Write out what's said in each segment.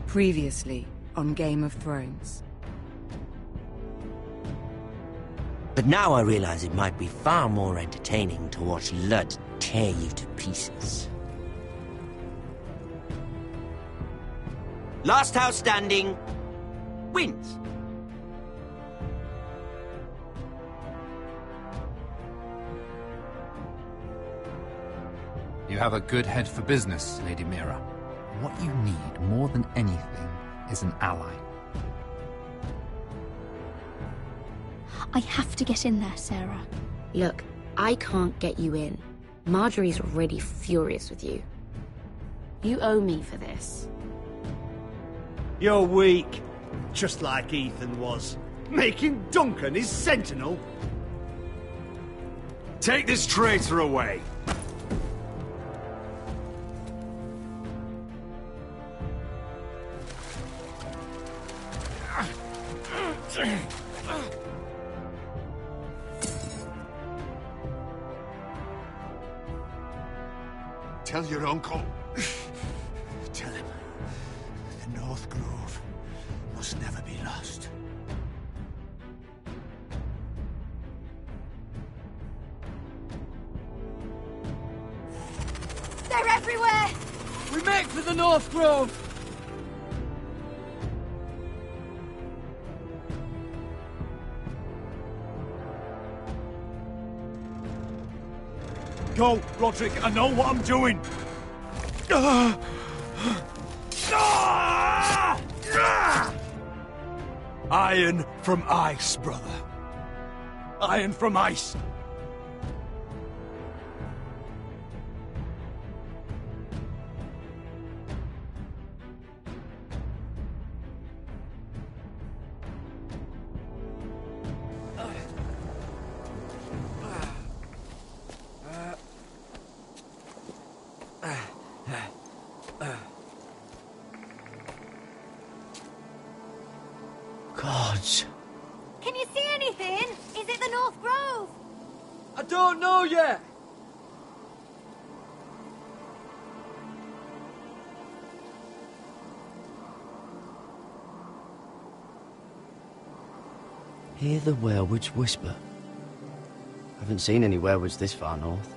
Previously on Game of Thrones. But now I realize it might be far more entertaining to watch Lud tear you to pieces. Last house standing wins. You have a good head for business, Lady Mira. What you need more than anything is an ally. I have to get in there, Sarah. Look, I can't get you in. Marjorie's already furious with you. You owe me for this. You're weak. Just like Ethan was. Making Duncan his sentinel. Take this traitor away. Tell your uncle. Tell him the North Grove must never be lost. They're everywhere! We make for the North Grove! Go, Roderick, I know what I'm doing. Iron from ice, brother. Iron from ice. Gods. Can you see anything? Is it the North Grove? I don't know yet! Hear the werewolves whisper. Haven't seen any werewolves this far north.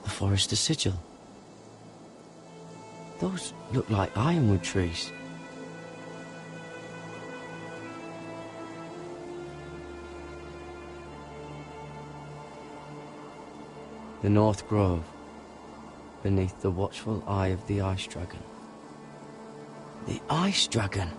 Forest of Sigil. Those look like ironwood trees. The North Grove, beneath the watchful eye of the Ice Dragon. The Ice Dragon!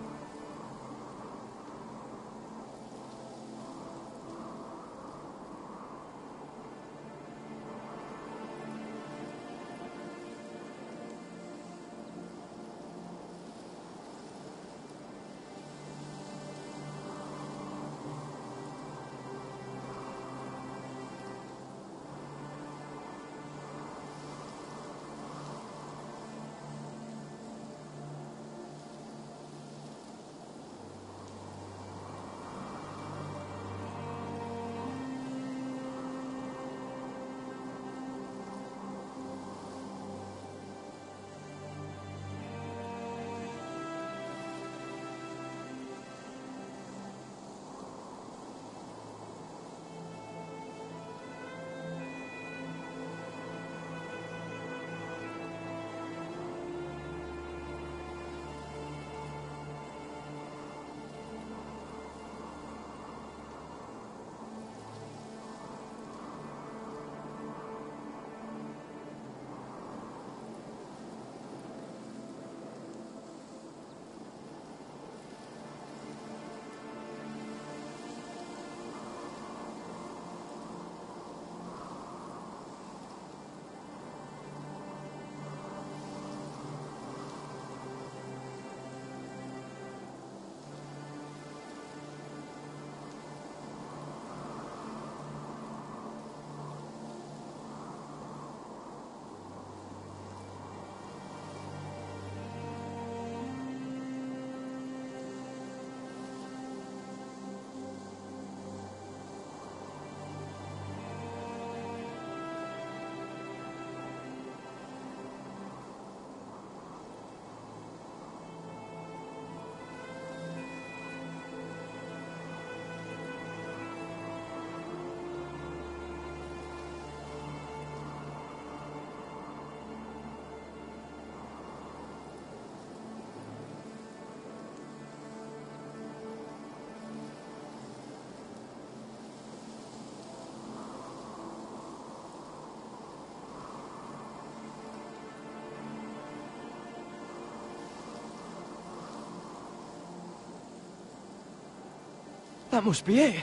That must be it.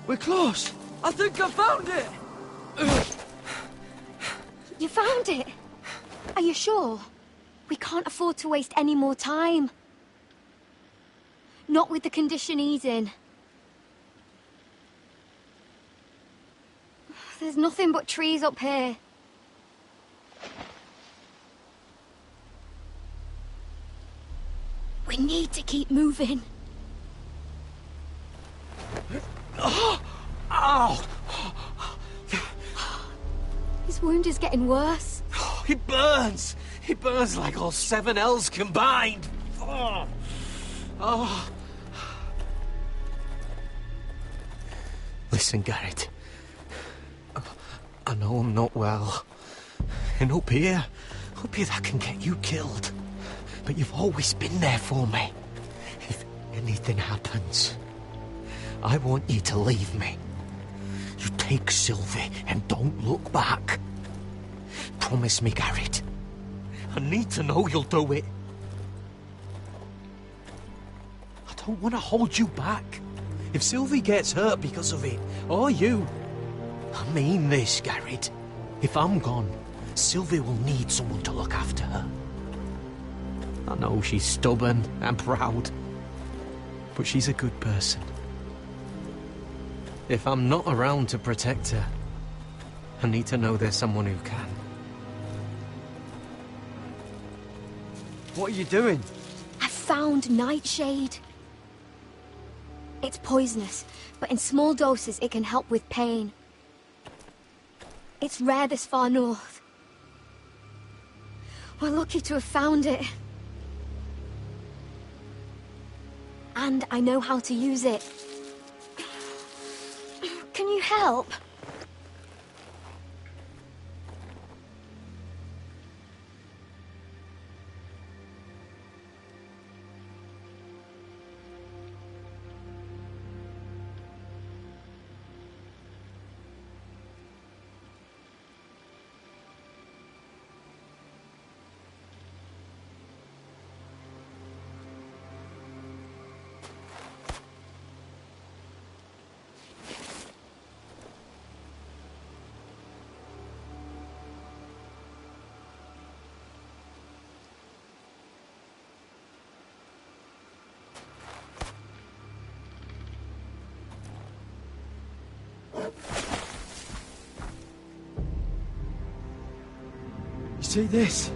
We're close. I think I found it. You found it? Are you sure? We can't afford to waste any more time. Not with the condition he's in. There's nothing but trees up here. We need to keep moving. Oh! Ow! His wound is getting worse. Oh, it burns! It burns like all 7 L's combined! Oh! Oh! Listen, Garrett. I know I'm not well. And up here that can get you killed. But you've always been there for me. If anything happens, I want you to leave me. You take Sylvie and don't look back. Promise me, Garrett. I need to know you'll do it. I don't want to hold you back. If Sylvie gets hurt because of it, or you... I mean this, Garrett. If I'm gone, Sylvie will need someone to look after her. I know she's stubborn and proud, but she's a good person. If I'm not around to protect her, I need to know there's someone who can. What are you doing? I found nightshade. It's poisonous, but in small doses it can help with pain. It's rare this far north. We're lucky to have found it. And I know how to use it. Can you help? See this?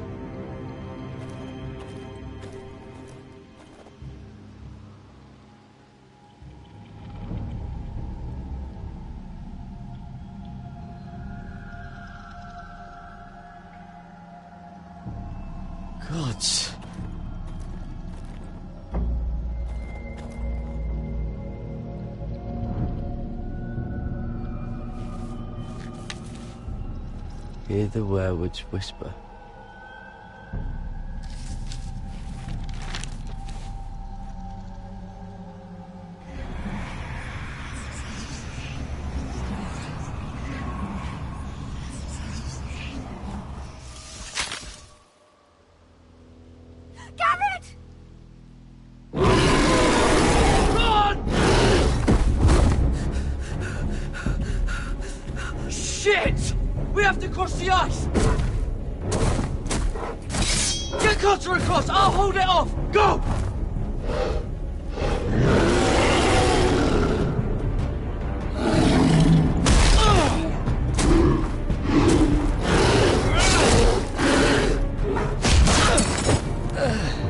Gods. Hear the werewolves whisper. Garrett! Shit! We have to cross the ice! Get Cutter across! I'll hold it off! Go!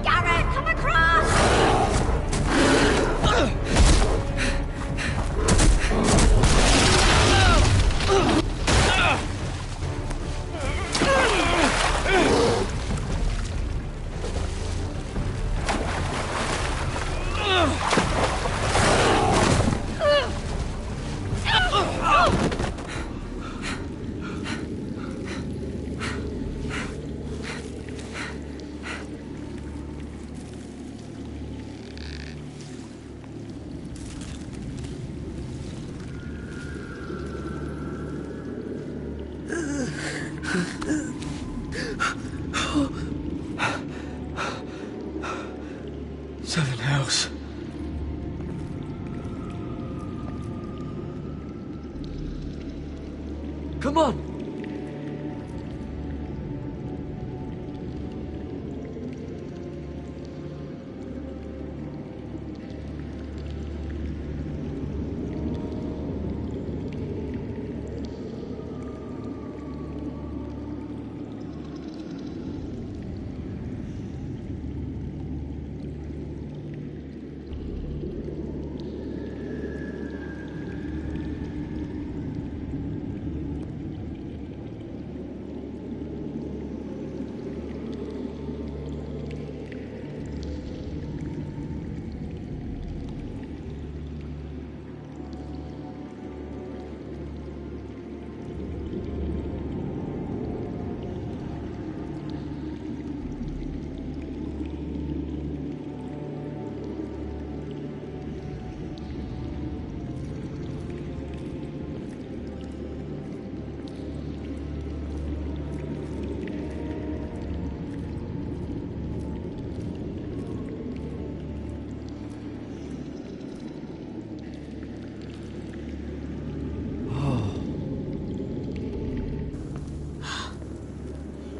Garrett, come across! Seven Hells. Come on!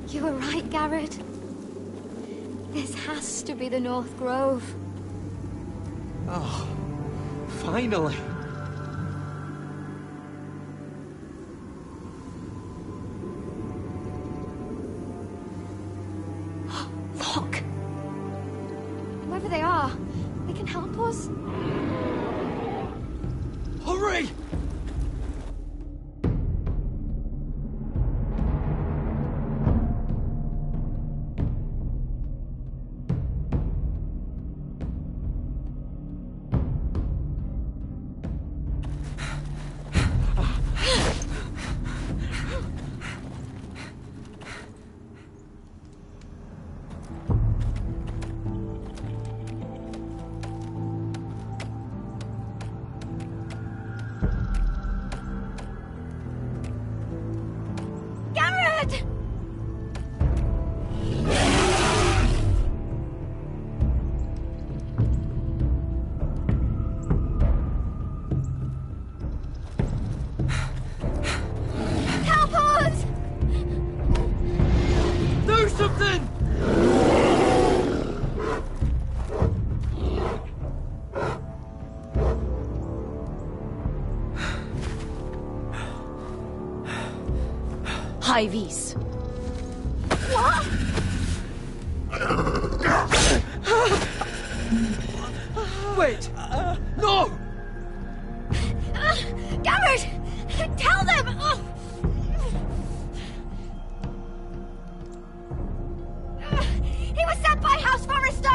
You were right, Garrett. This has to be the North Grove. Oh, finally. Look! Whoever they are, they can help us. Hurry! Garrett! Help us! Do something! Hivies. What? Wait! No! Garrett! Tell them! He was sent by House Forrester!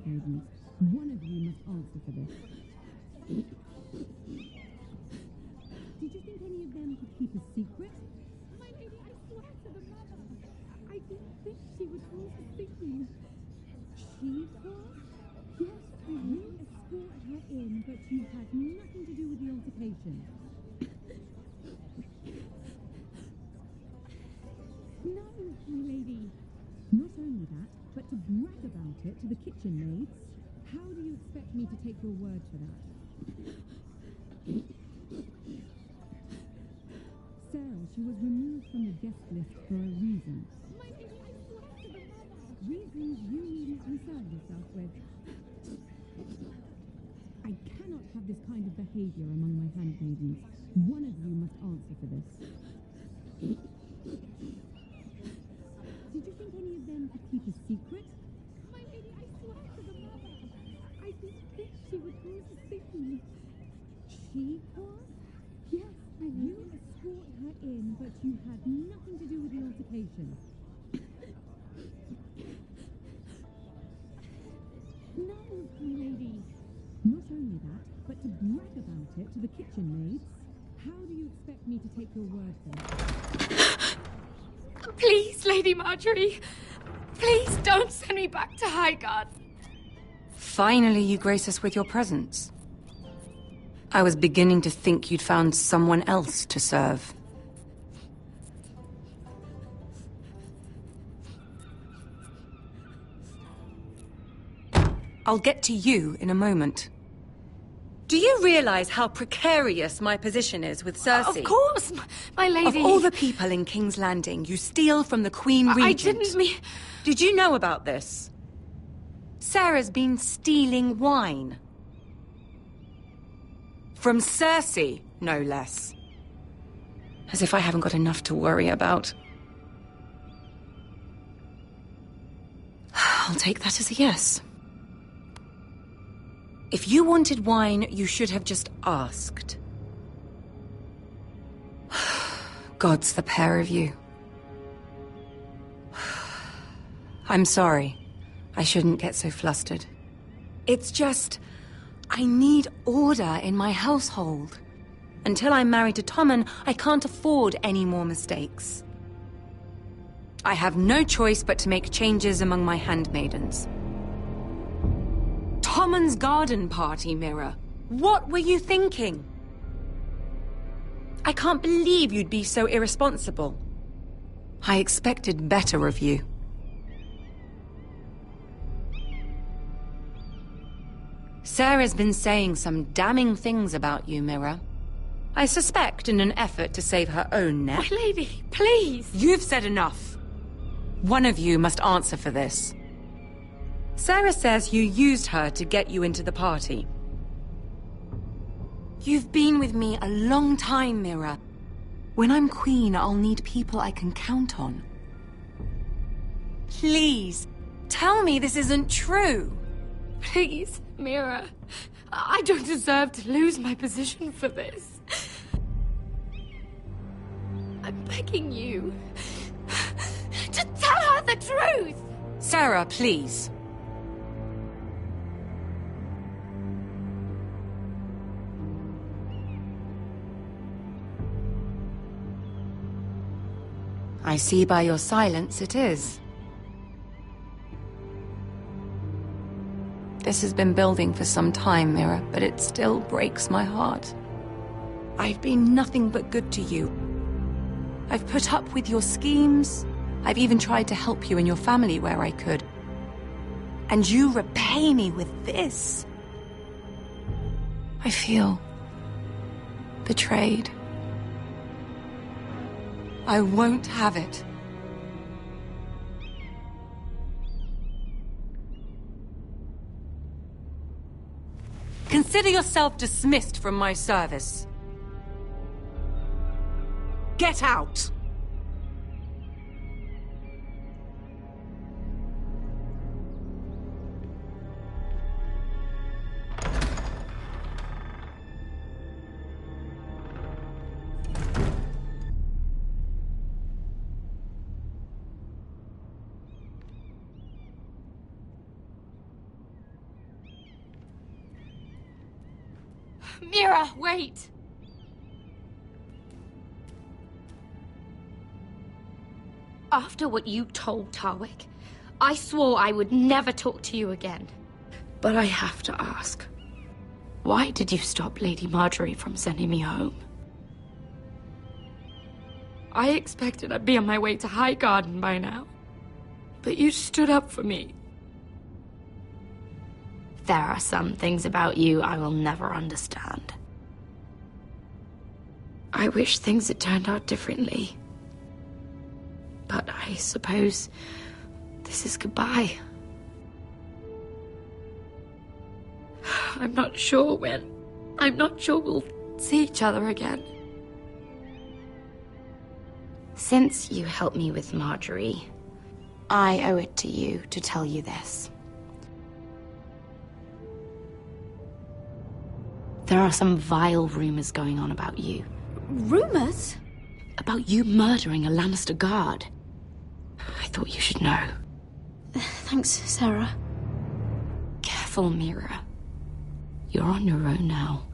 handmaidens. One of you must answer for this. Did you think any of them could keep a secret? My lady, I swear to the mother, I didn't think she would want to see you. She was? Yes, you escort her in, but you had nothing to do with the altercation. No, my lady. Not only that, but to brag about it to the kitchen maids. How do you expect me to take your word for that? Sarah, she was removed from the guest list for a reason. My lady, I swear to the mother. Reasons you needn't concern yourself with. I cannot have this kind of behavior among my handmaidens. One of you must answer for this. Did you think any of them could keep a secret? My lady, I swear to the mother, I didn't think she would want to see you. She was? Yes, my lady. You escort her in, but you had nothing to do with the altercation. No, my lady. Not only that, but to brag about it to the kitchen maids. How do you expect me to take your word for that? Please, Lady Marjorie. Please don't send me back to Highgarden. Finally, you grace us with your presence. I was beginning to think you'd found someone else to serve. I'll get to you in a moment. Do you realize how precarious my position is with Cersei? Of course, my lady. Of all the people in King's Landing, you steal from the Queen Regent. I didn't mean... Did you know about this? Sarah's been stealing wine. From Cersei, no less. As if I haven't got enough to worry about. I'll take that as a yes. If you wanted wine, you should have just asked. Gods, the pair of you. I'm sorry. I shouldn't get so flustered. It's just... I need order in my household. Until I'm married to Tommen, I can't afford any more mistakes. I have no choice but to make changes among my handmaidens. Tommen's garden party, Mira. What were you thinking? I can't believe you'd be so irresponsible. I expected better of you. Sarah's been saying some damning things about you, Mira. I suspect in an effort to save her own neck. My lady, please! You've said enough. One of you must answer for this. Sarah says you used her to get you into the party. You've been with me a long time, Mira. When I'm queen, I'll need people I can count on. Please, tell me this isn't true. Please, Mira. I don't deserve to lose my position for this. I'm begging you to tell her the truth! Sarah, please. I see by your silence it is. This has been building for some time, Mira, but it still breaks my heart. I've been nothing but good to you. I've put up with your schemes. I've even tried to help you and your family where I could. And you repay me with this. I feel betrayed. I won't have it. Consider yourself dismissed from my service. Get out! Mira, wait! After what you told Tarwick, I swore I would never talk to you again. But I have to ask, why did you stop Lady Marjorie from sending me home? I expected I'd be on my way to Highgarden by now, but you stood up for me. There are some things about you I will never understand. I wish things had turned out differently. But I suppose this is goodbye. I'm not sure when. I'm not sure we'll see each other again. Since you helped me with Marjorie, I owe it to you to tell you this. There are some vile rumors going on about you. Rumors? About you murdering a Lannister guard. I thought you should know. Thanks, Sarah. Careful, Mira. You're on your own now.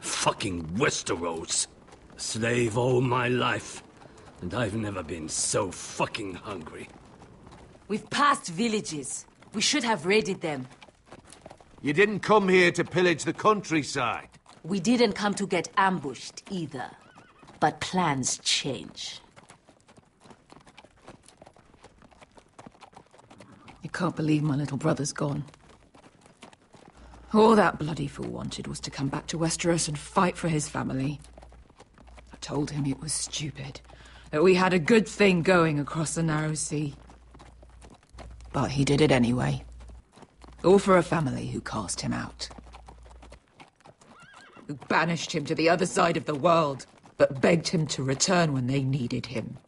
Fucking Westeros. Slave all my life. And I've never been so fucking hungry. We've passed villages. We should have raided them. You didn't come here to pillage the countryside. We didn't come to get ambushed either. But plans change. I can't believe my little brother's gone. All that bloody fool wanted was to come back to Westeros and fight for his family. I told him it was stupid, that we had a good thing going across the narrow sea. But he did it anyway. All for a family who cast him out. Who banished him to the other side of the world, but begged him to return when they needed him.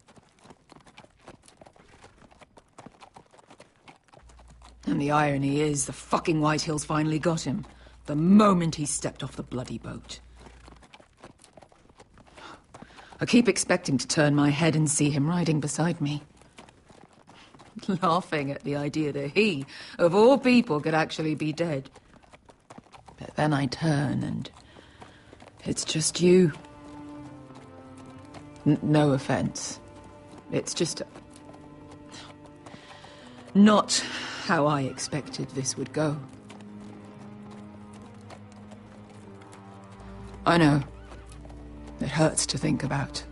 And the irony is, the fucking Whitehills finally got him, the moment he stepped off the bloody boat. I keep expecting to turn my head and see him riding beside me. Laughing at the idea that he, of all people, could actually be dead. But then I turn and it's just you. No offense. It's just not how I expected this would go. I know. It hurts to think about.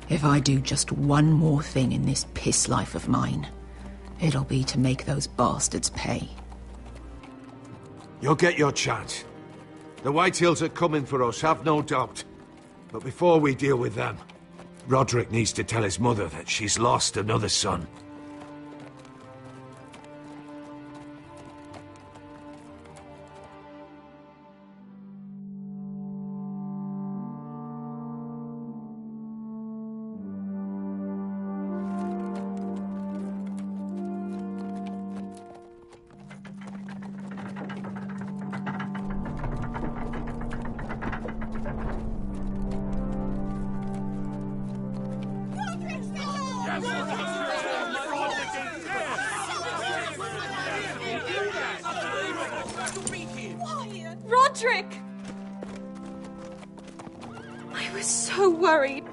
If I do just one more thing in this piss life of mine, it'll be to make those bastards pay. You'll get your chance. The Whitehills are coming for us, have no doubt. But before we deal with them, Roderick needs to tell his mother that she's lost another son. Roderick! I was so worried.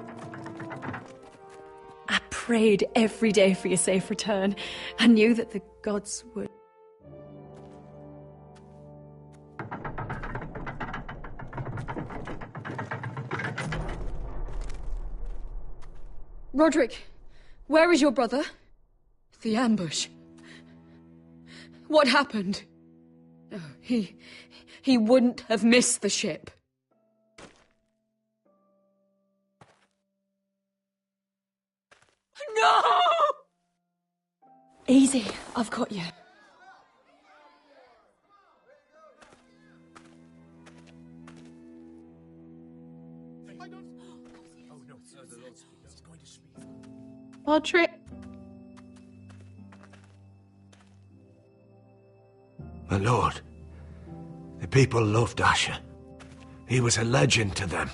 I prayed every day for your safe return. I knew that the gods would. Roderick, where is your brother? The ambush. What happened? Oh, he wouldn't have missed the ship. No! Easy, I've got you. Roderick. My lord, the people loved Asher. He was a legend to them.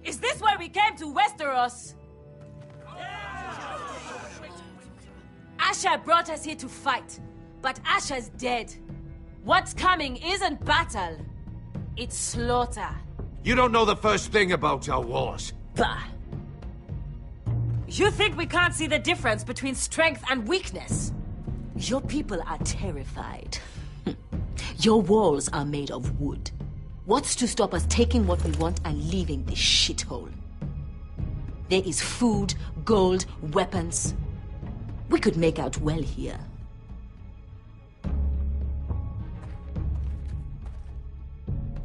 Is this why we came to Westeros? Asher brought us here to fight, but Asher's dead. What's coming isn't battle, it's slaughter. You don't know the first thing about our wars. Bah! You think we can't see the difference between strength and weakness? Your people are terrified. Your walls are made of wood. What's to stop us taking what we want and leaving this shithole? There is food, gold, weapons. We could make out well here.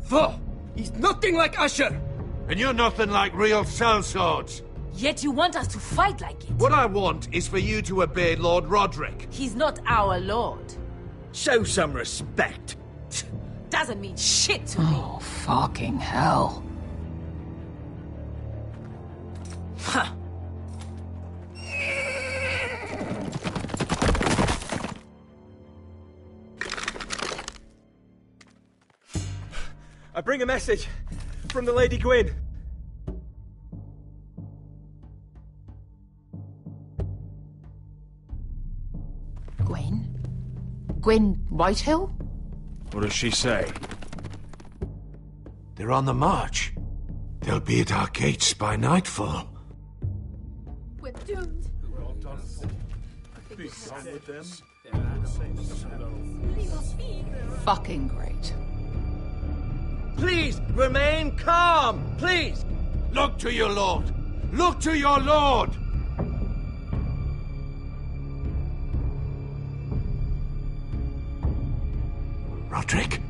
Foh! He's nothing like Asher! And you're nothing like real sellswords. Yet you want us to fight like it. What I want is for you to obey Lord Roderick. He's not our lord. Show some respect. Doesn't mean shit to me. Oh, fucking hell. Huh. I bring a message from the Lady Gwyn. Gwyn? Gwyn Whitehill? What does she say? They're on the march. They'll be at our gates by nightfall. We're doomed. Fucking great. Please, remain calm! Please! Look to your lord! Look to your lord! Roderick?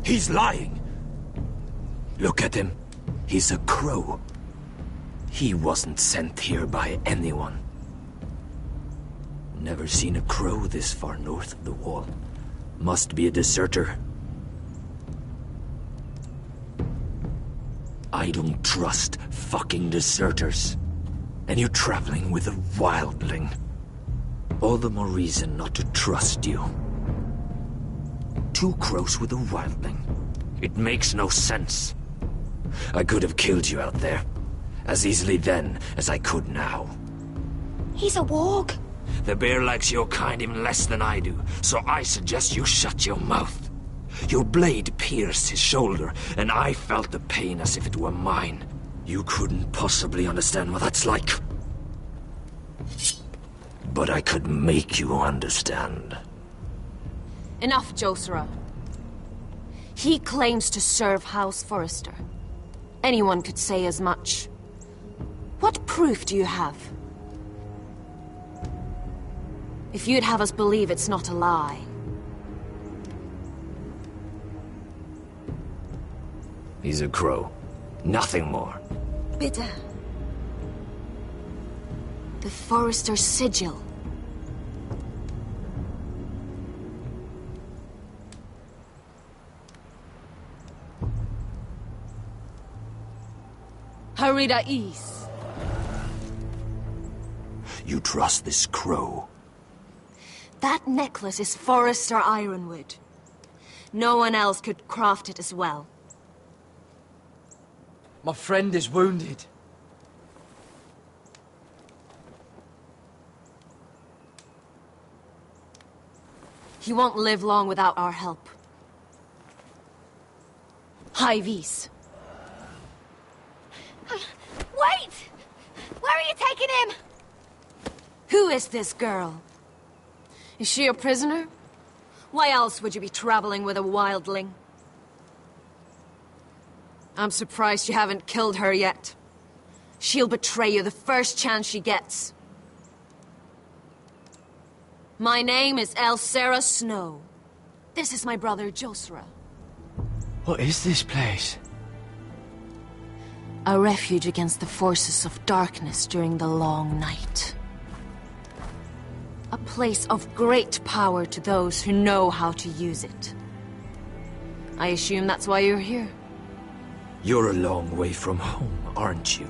He's lying. Look at him. He's a crow. He wasn't sent here by anyone. Never seen a crow this far north of the wall. Must be a deserter. I don't trust fucking deserters. And you're traveling with a wildling. All the more reason not to trust you. 2 crows with a wildling. It makes no sense. I could have killed you out there. As easily then as I could now. He's a warg. The bear likes your kind even less than I do, so I suggest you shut your mouth. Your blade pierced his shoulder, and I felt the pain as if it were mine. You couldn't possibly understand what that's like. But I could make you understand. Enough, Josera. He claims to serve House Forrester. Anyone could say as much. What proof do you have? If you'd have us believe it's not a lie, He's a crow. Nothing more. Bitte. The Forester's sigil. Harida East. You trust this crow? That necklace is Forester Ironwood. No one else could craft it as well. My friend is wounded. He won't live long without our help. High Vis. Wait! Where are you taking him? Who is this girl? Is she a prisoner? Why else would you be traveling with a wildling? I'm surprised you haven't killed her yet. She'll betray you the first chance she gets. My name is Elsera Snow. This is my brother Josra. What is this place? A refuge against the forces of darkness during the long night. A place of great power to those who know how to use it. I assume that's why you're here. You're a long way from home, aren't you?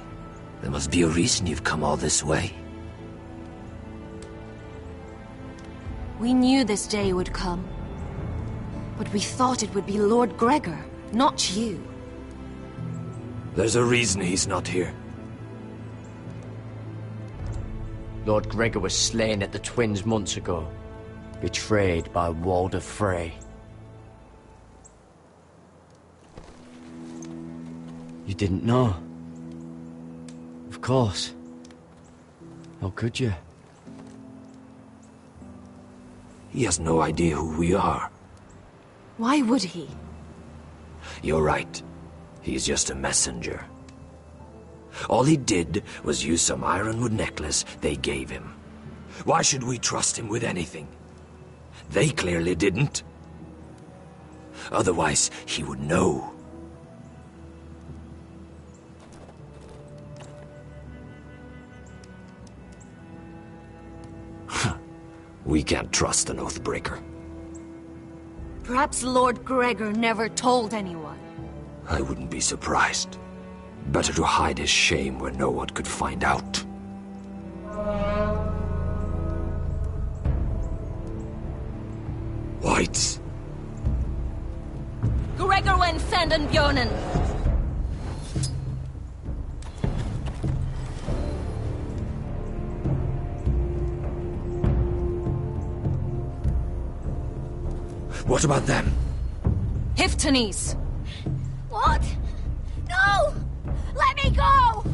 There must be a reason you've come all this way. We knew this day would come. But we thought it would be Lord Gregor, not you. There's a reason he's not here. Lord Gregor was slain at the Twins months ago, betrayed by Walder Frey. You didn't know? Of course. How could you? He has no idea who we are. Why would he? You're right. He's just a messenger. All he did was use some ironwood necklace they gave him. Why should we trust him with anything? They clearly didn't. Otherwise, he would know. We can't trust an Oathbreaker. Perhaps Lord Gregor never told anyone. I wouldn't be surprised. Better to hide his shame where no one could find out. Whites. Gregor wen senden Björnen. What about them? Hiftanes! What? No! Let me go!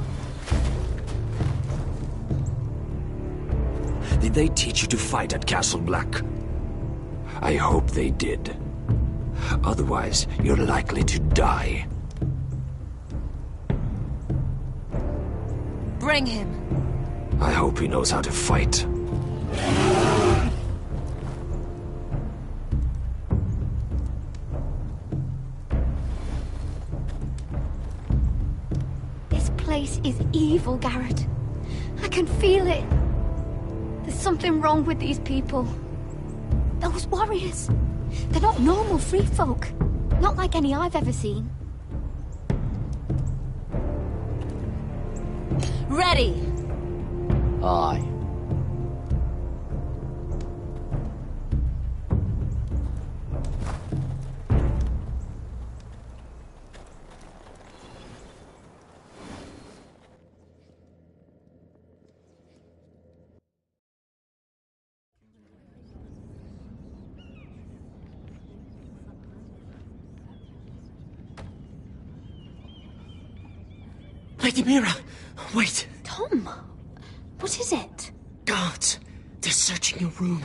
Did they teach you to fight at Castle Black? I hope they did. Otherwise, you're likely to die. Bring him. I hope he knows how to fight. This place is evil, Garrett. I can feel it. There's something wrong with these people. Those warriors. They're not normal free folk. Not like any I've ever seen. Ready! Aye. Lady Mira, wait. Tom, what is it? Guards, they're searching your room.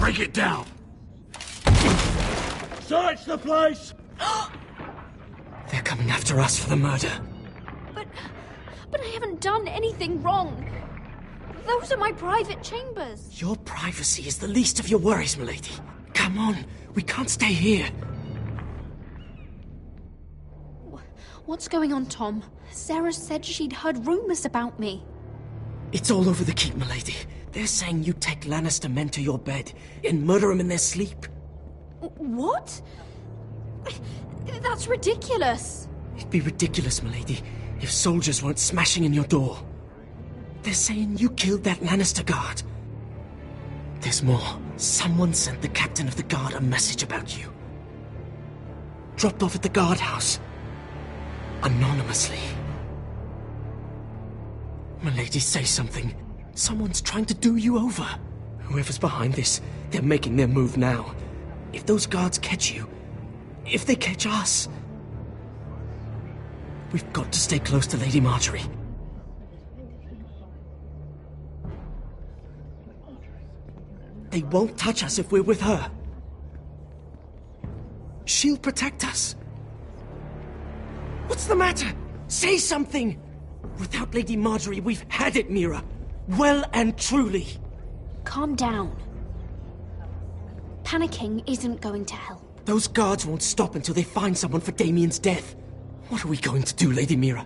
Break it down! Search the place! They're coming after us for the murder. But I haven't done anything wrong. Those are my private chambers. Your privacy is the least of your worries, milady. Come on, we can't stay here. What's going on, Tom? Sarah said she'd heard rumors about me. It's all over the keep, milady. They're saying you take Lannister men to your bed and murder them in their sleep. What? That's ridiculous. It'd be ridiculous, milady, if soldiers weren't smashing in your door. They're saying you killed that Lannister guard. There's more. Someone sent the captain of the guard a message about you. Dropped off at the guardhouse. Anonymously. Milady, say something. Someone's trying to do you over. Whoever's behind this, they're making their move now. If those guards catch you, if they catch us, we've got to stay close to Lady Marjorie. They won't touch us if we're with her. She'll protect us. What's the matter? Say something! Without Lady Marjorie, we've had it, Mira. Well and truly. Calm down. Panicking isn't going to help. Those guards won't stop until they find someone for Damien's death. What are we going to do, Lady Mira?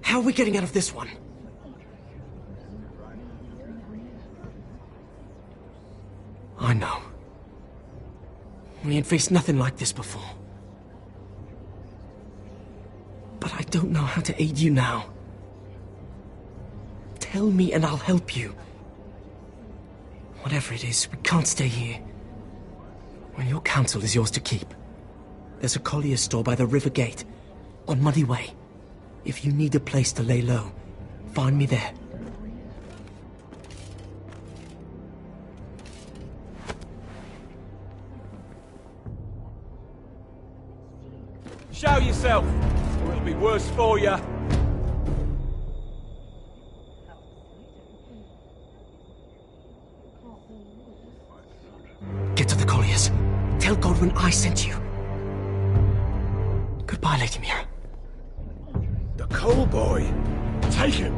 How are we getting out of this one? I know. We ain't faced nothing like this before. But I don't know how to aid you now. Tell me and I'll help you. Whatever it is, we can't stay here. Well, your counsel is yours to keep. There's a collier's store by the river gate, on Muddy Way. If you need a place to lay low, find me there. Show yourself, or it'll be worse for you. Get to the colliers. Tell Godwin I sent you. Goodbye, Lady Mira. The coal boy. Take him.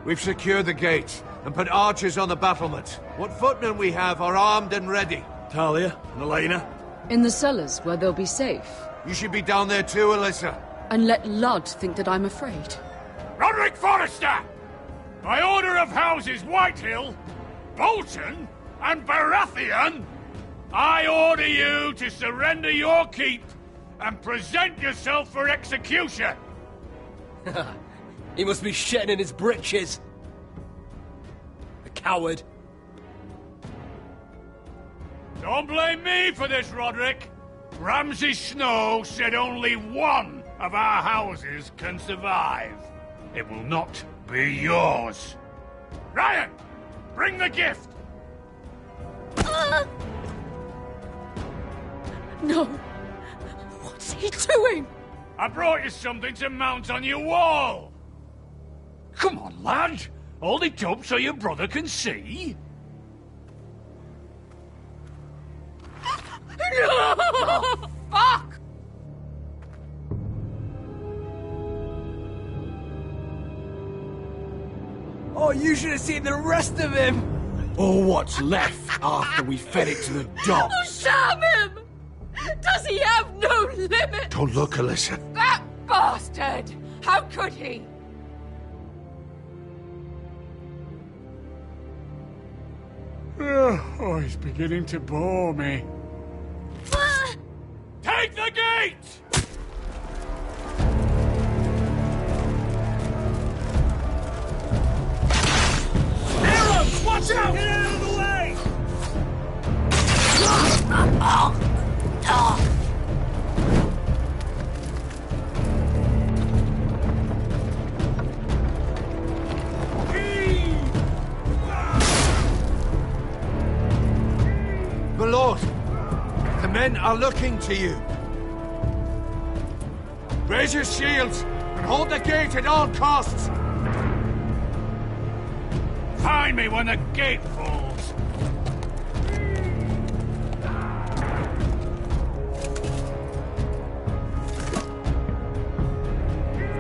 We've secured the gate and put archers on the battlement. What footmen we have are armed and ready. Talia and Elena? In the cellars, where they'll be safe. You should be down there too, Alyssa. And let Ludd think that I'm afraid. Roderick Forrester! By order of Houses Whitehill, Bolton, and Baratheon, I order you to surrender your keep and present yourself for execution. He must be shitting in his britches. A coward. Don't blame me for this, Roderick. Ramsay Snow said only one of our houses can survive. It will not be yours. Ryan, bring the gift. No. What's he doing? I brought you something to mount on your wall. Come on, lad. Hold it up so your brother can see. No! Fuck! Oh, you should have seen the rest of him! Or what's left after we fed it to the dogs. Oh, sham him! Does he have no limit? Don't look, Alyssa. That bastard! How could he? Oh, he's beginning to bore me. Take the gate! Arrows! Watch out! Get out of the way! My lord, the men are looking to you. Raise your shields and hold the gate at all costs. Find me when the gate falls.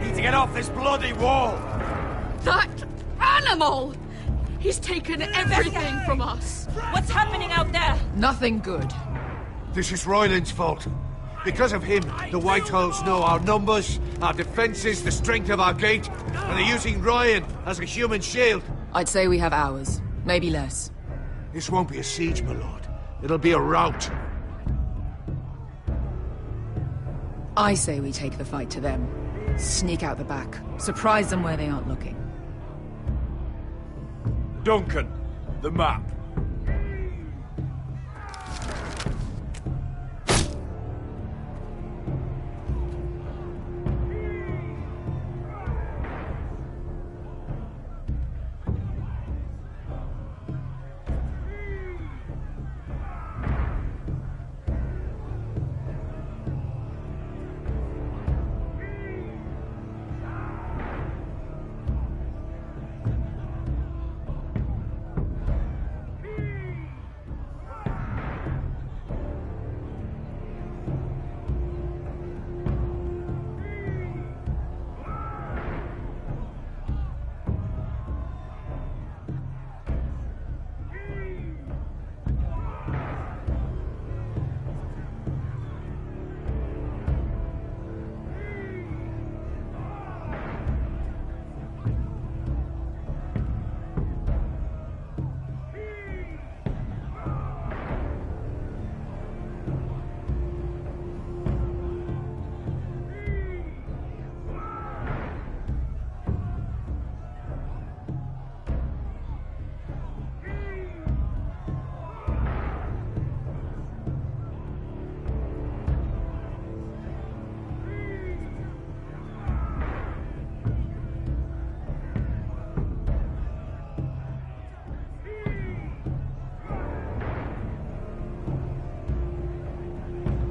Need to get off this bloody wall! That animal! He's taken everything from us. What's happening out there? Nothing good. This is Royland's fault. Because of him, the Whitehills know our numbers, our defences, the strength of our gate, and they're using Ryan as a human shield. I'd say we have hours, maybe less. This won't be a siege, my lord. It'll be a rout. I say we take the fight to them. Sneak out the back. Surprise them where they aren't looking. Duncan, the map.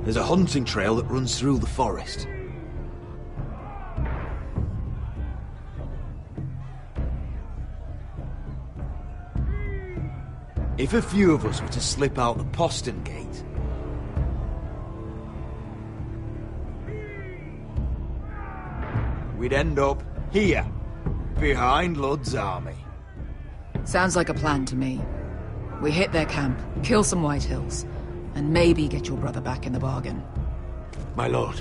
There's a hunting trail that runs through the forest. If a few of us were to slip out the postern gate... we'd end up here, behind Ludd's army. Sounds like a plan to me. We hit their camp, kill some Whitehills, and maybe get your brother back in the bargain. My lord,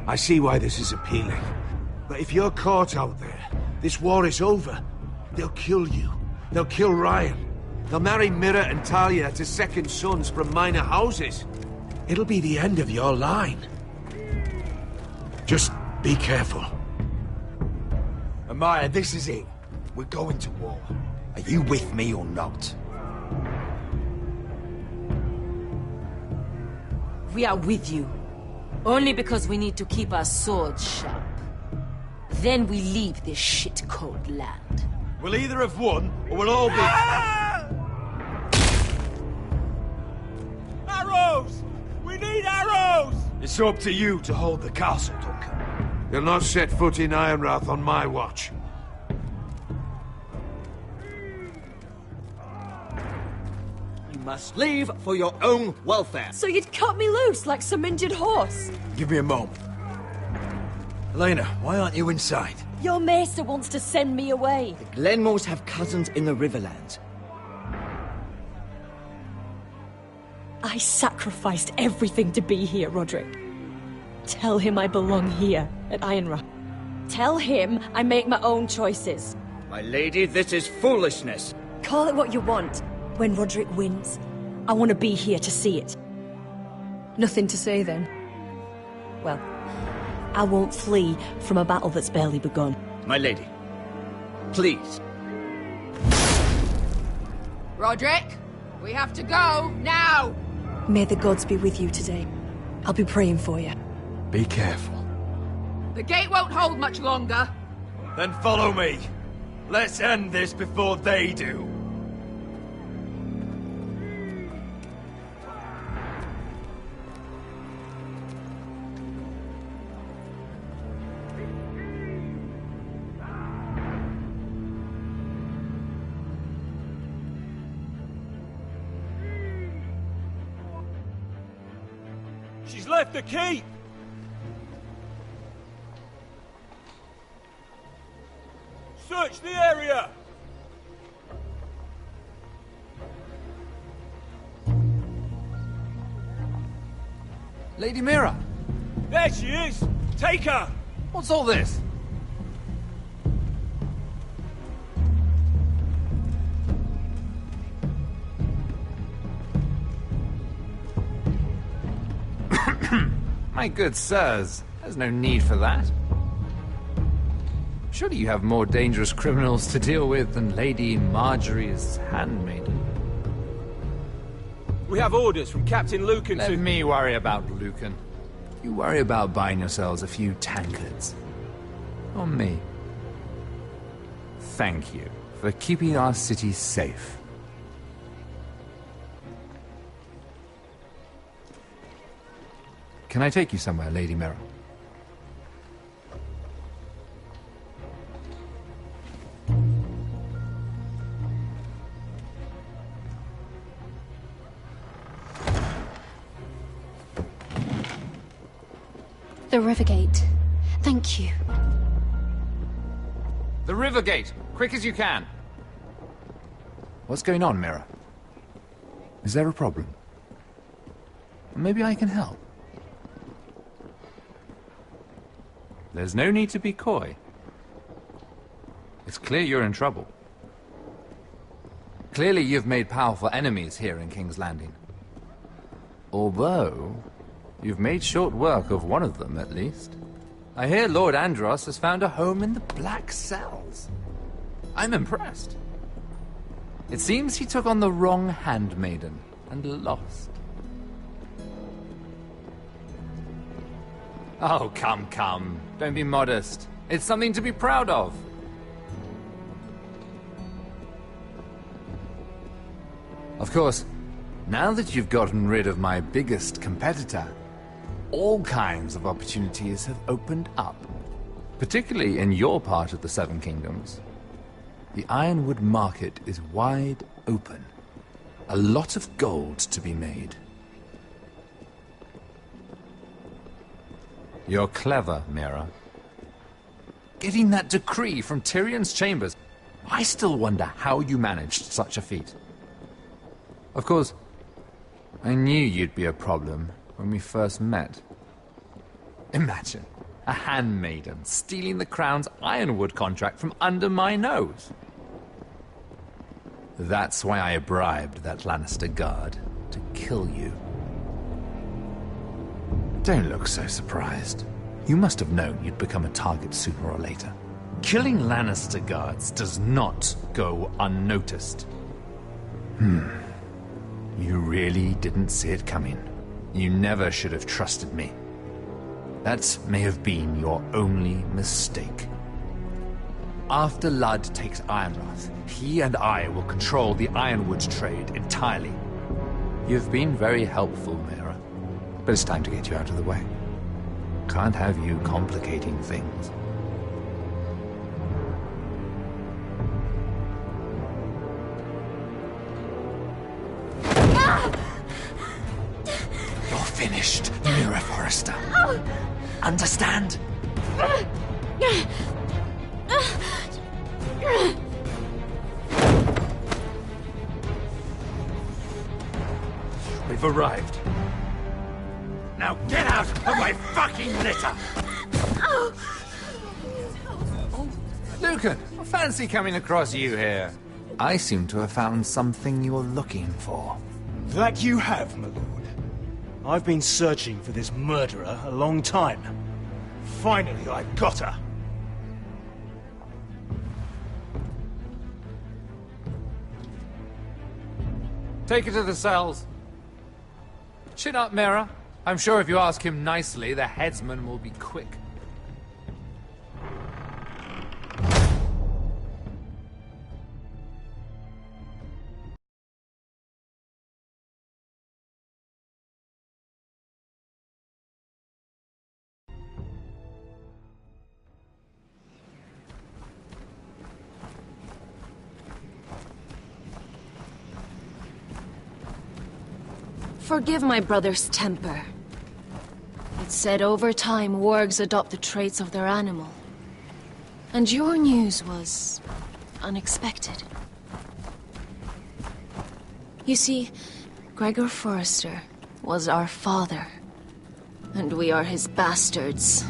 I see why this is appealing. But if you're caught out there, this war is over. They'll kill you. They'll kill Ryan. They'll marry Mira and Talia to second sons from minor houses. It'll be the end of your line. Just be careful. Amaya, this is it. We're going to war. Are you with me or not? We are with you. Only because we need to keep our swords sharp. Then we leave this shit-cold land. We'll either have won, or we'll all be... It's up to you to hold the castle, Duncan. You'll not set foot in Ironrath on my watch. You must leave for your own welfare. So you'd cut me loose like some injured horse? Give me a moment. Elena, why aren't you inside? Your maester wants to send me away. The Glenmores have cousins in the Riverlands. I sacrificed everything to be here, Roderick. Tell him I belong here, at Ironrath. Tell him I make my own choices. My lady, this is foolishness. Call it what you want. When Roderick wins, I want to be here to see it. Nothing to say, then? Well, I won't flee from a battle that's barely begun. My lady, please. Roderick, we have to go, now! May the gods be with you today. I'll be praying for you. Be careful. The gate won't hold much longer. Then follow me. Let's end this before they do. She's left the keep! Search the area! Lady Mira! There she is! Take her! What's all this? My good sirs, there's no need for that. Surely you have more dangerous criminals to deal with than Lady Marjorie's handmaiden. We have orders from Captain Lucan to... Let me worry about Lucan. You worry about buying yourselves a few tankards. On me. Thank you for keeping our city safe. Can I take you somewhere, Lady Mira? The Rivergate. Thank you. The Rivergate! Quick as you can! What's going on, Mira? Is there a problem? Maybe I can help. There's no need to be coy. It's clear you're in trouble. Clearly you've made powerful enemies here in King's Landing. Although, you've made short work of one of them, at least. I hear Lord Andros has found a home in the Black Cells. I'm impressed. It seems he took on the wrong handmaiden and lost. Oh, come, come. Don't be modest. It's something to be proud of. Of course, now that you've gotten rid of my biggest competitor, all kinds of opportunities have opened up. Particularly in your part of the Seven Kingdoms. The Ironwood market is wide open. A lot of gold to be made. You're clever, Mira. Getting that decree from Tyrion's chambers, I still wonder how you managed such a feat. Of course, I knew you'd be a problem when we first met. Imagine, a handmaiden stealing the Crown's Ironwood contract from under my nose. That's why I bribed that Lannister guard to kill you. Don't look so surprised. You must have known you'd become a target sooner or later. Killing Lannister guards does not go unnoticed. You really didn't see it coming. You never should have trusted me. That may have been your only mistake. After Ludd takes Ironrath, he and I will control the Ironwood trade entirely. You've been very helpful, Mira. But it's time to get you out of the way. Can't have you complicating things. You're finished, Mira Forrester. Understand? We've arrived. Now get out of my fucking litter! Lucan, fancy coming across you here. I seem to have found something you're looking for. That you have, my lord. I've been searching for this murderer a long time. Finally, I've got her. Take her to the cells. Chin up, Mira. I'm sure if you ask him nicely, the headsman will be quick. Forgive my brother's temper. It's said over time wargs adopt the traits of their animal. And your news was unexpected. You see, Gregor Forrester was our father, and we are his bastards.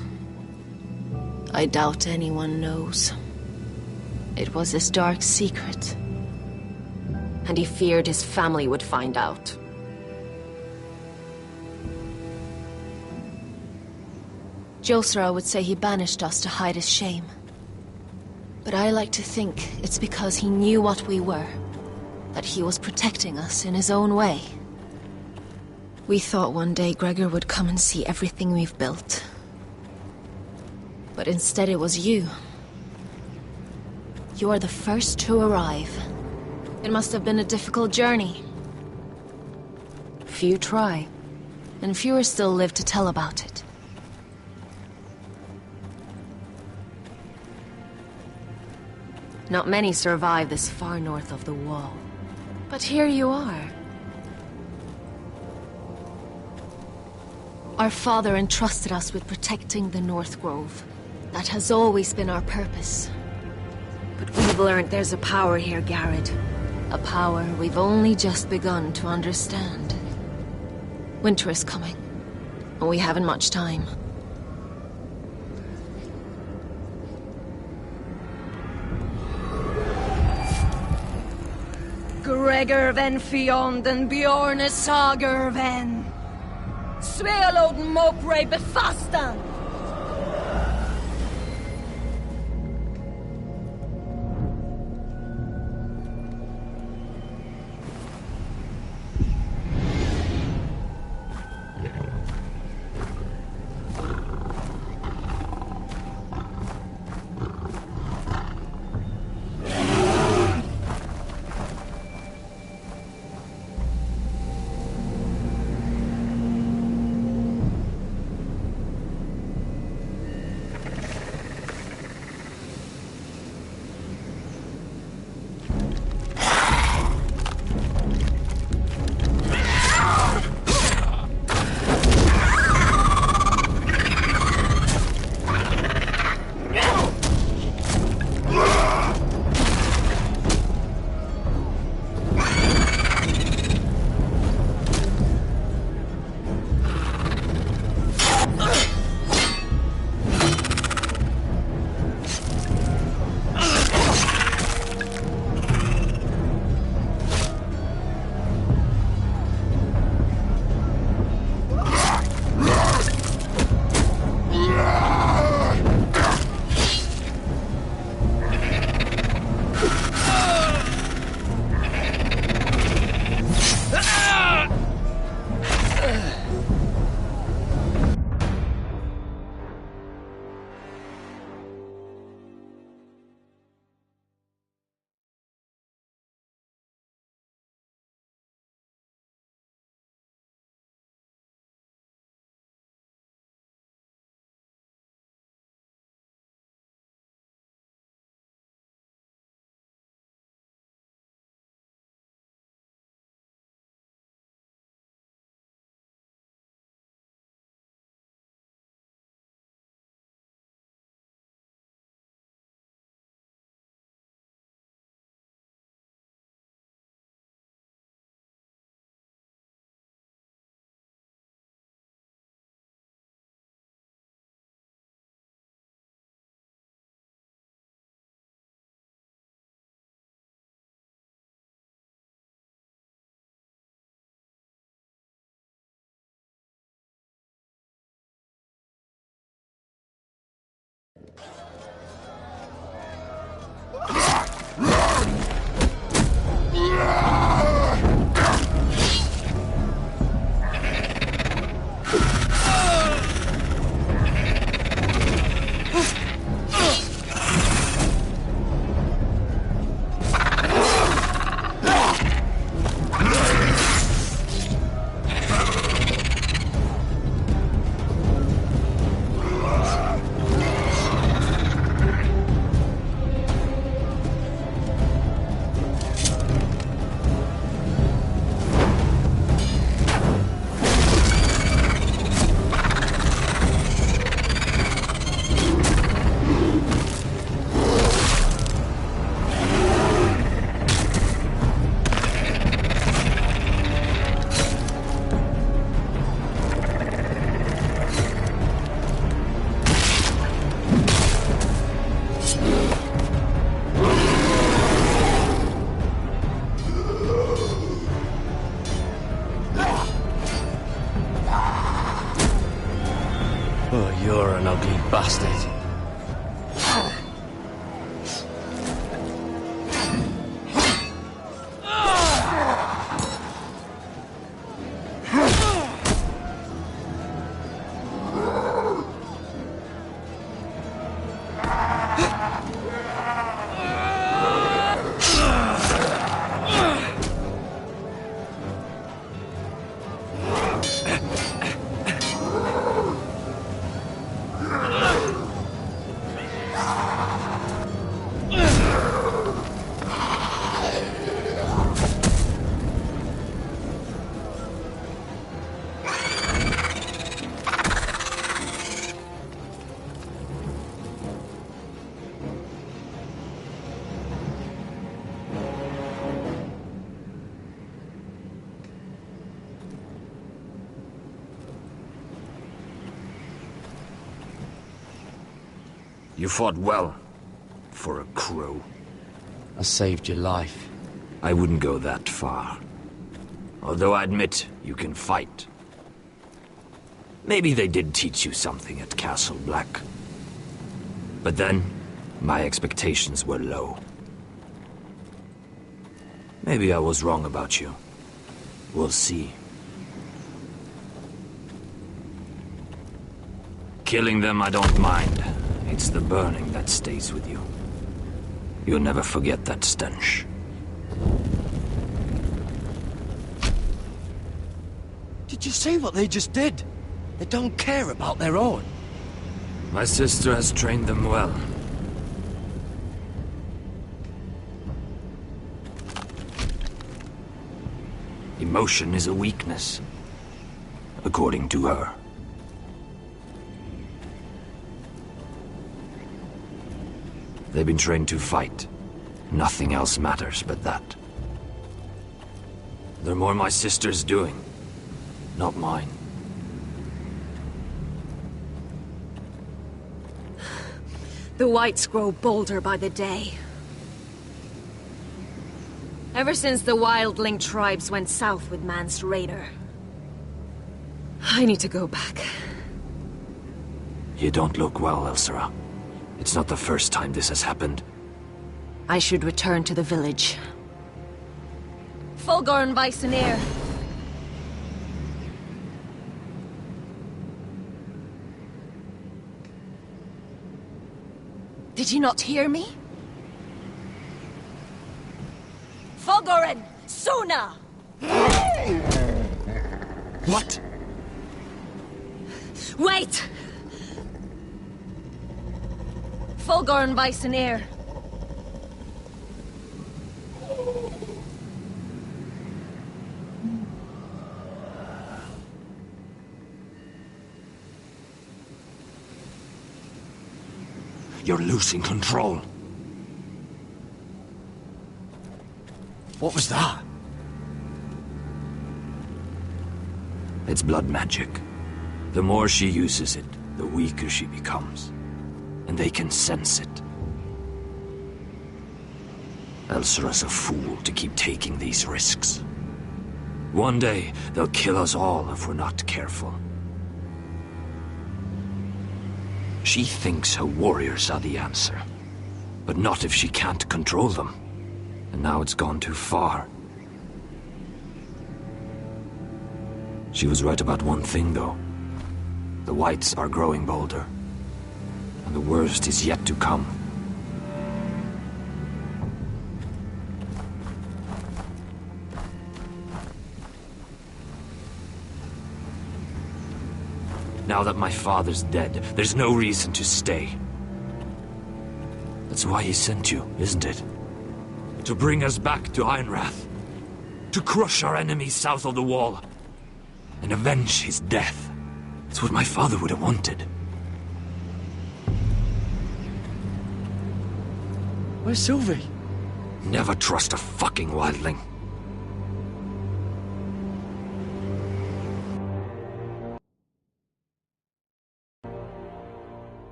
I doubt anyone knows. It was his dark secret, and he feared his family would find out. Josra would say he banished us to hide his shame. But I like to think it's because he knew what we were, that he was protecting us in his own way. We thought one day Gregor would come and see everything we've built. But instead it was you. You are the first to arrive. It must have been a difficult journey. Few try, and fewer still live to tell about it. Not many survive this far north of the wall. But here you are. Our father entrusted us with protecting the North Grove. That has always been our purpose. But we've learned there's a power here, Garrett. A power we've only just begun to understand. Winter is coming, and we haven't much time. Gregor ven fienden Bjorne sager ven. Svealoden mopre befastan. bastard. You fought well, for a crow. I saved your life. I wouldn't go that far. Although I admit, you can fight. Maybe they did teach you something at Castle Black. But then, my expectations were low. Maybe I was wrong about you. We'll see. Killing them I don't mind. It's the burning that stays with you. You'll never forget that stench. Did you see what they just did? They don't care about their own. My sister has trained them well. Emotion is a weakness, according to her. They've been trained to fight. Nothing else matters but that. They're more my sister's doing, not mine. The whites grow bolder by the day. Ever since the wildling tribes went south with Mance Raider. I need to go back. You don't look well, Elsera. It's not the first time this has happened. I should return to the village. Fulgorn Vysenir. Did you not hear me? Fulgoren! Suna! What? Wait! Fulgorn Vysenir. You're losing control. What was that? It's blood magic. The more she uses it, the weaker she becomes. And they can sense it. Elsera's a fool to keep taking these risks. One day, they'll kill us all if we're not careful. She thinks her warriors are the answer. But not if she can't control them. And now it's gone too far. She was right about one thing, though. The whites are growing bolder. And the worst is yet to come. Now that my father's dead, there's no reason to stay. That's why he sent you, isn't it? To bring us back to Ironrath. To crush our enemies south of the Wall. And avenge his death. That's what my father would have wanted. Where's Sylvie? Never trust a fucking wildling.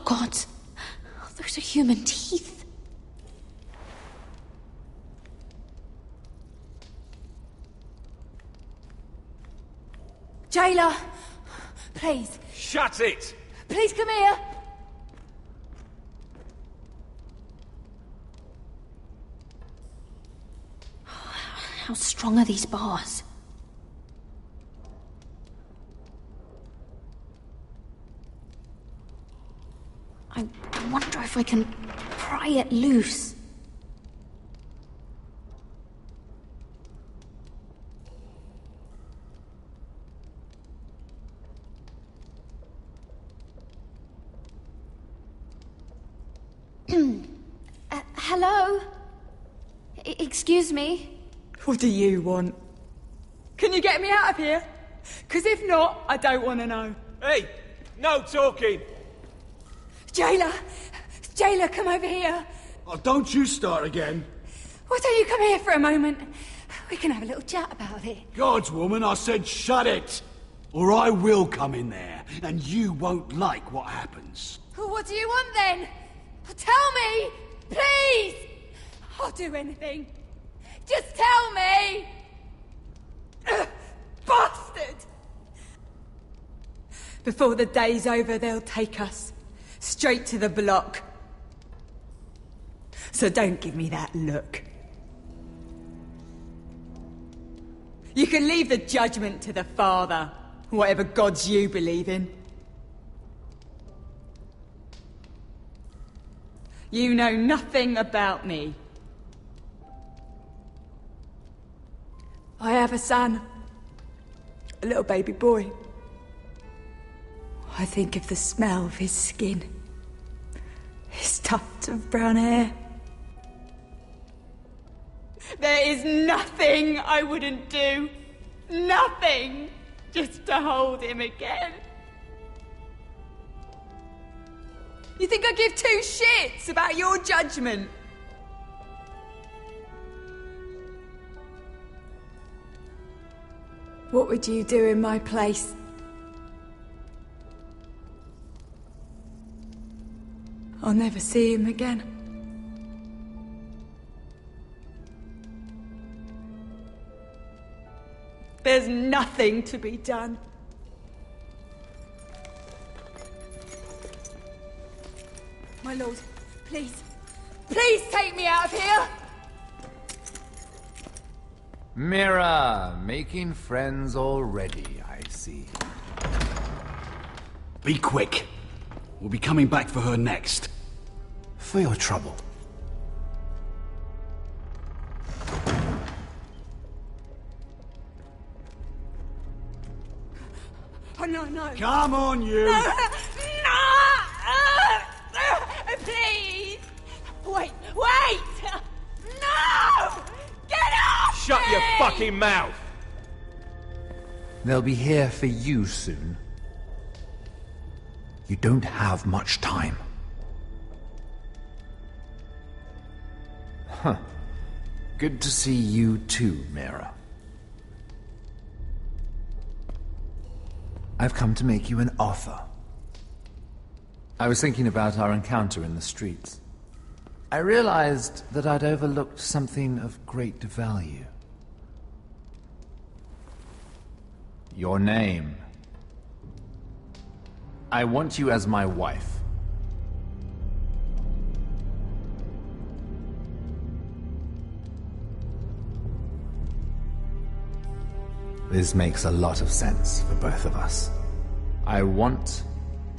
God. Those are human teeth. Jailer! Please. Shut it! Please come here! How strong are these bars? I wonder if I can pry it loose. Hello? Excuse me? What do you want? Can you get me out of here? Because if not, I don't want to know. Hey! No talking! Jailer! Jailer, come over here! Oh, don't you start again. Why don't you come here for a moment? We can have a little chat about it. Gods, woman, I said shut it! Or I will come in there, and you won't like what happens. Well, what do you want then? Tell me! Please! I'll do anything. Just tell me! Bastard! Before the day's over, they'll take us straight to the block. So don't give me that look. You can leave the judgment to the Father, whatever gods you believe in. You know nothing about me. I have a son. A little baby boy. I think of the smell of his skin. His tuft of brown hair. There is nothing I wouldn't do. Nothing. Just to hold him again. You think I give two shits about your judgment? What would you do in my place? I'll never see him again. There's nothing to be done. My lord, please. Please take me out of here! Mira, making friends already, I see. Be quick. We'll be coming back for her next. For your trouble. Oh, no. Come on, you! No! Please! Wait! No! Get off Shut me! your fucking mouth! They'll be here for you soon. You don't have much time. Huh. Good to see you too, Mira. I've come to make you an offer. I was thinking about our encounter in the streets. I realized that I'd overlooked something of great value. Your name. I want you as my wife. This makes a lot of sense for both of us. I want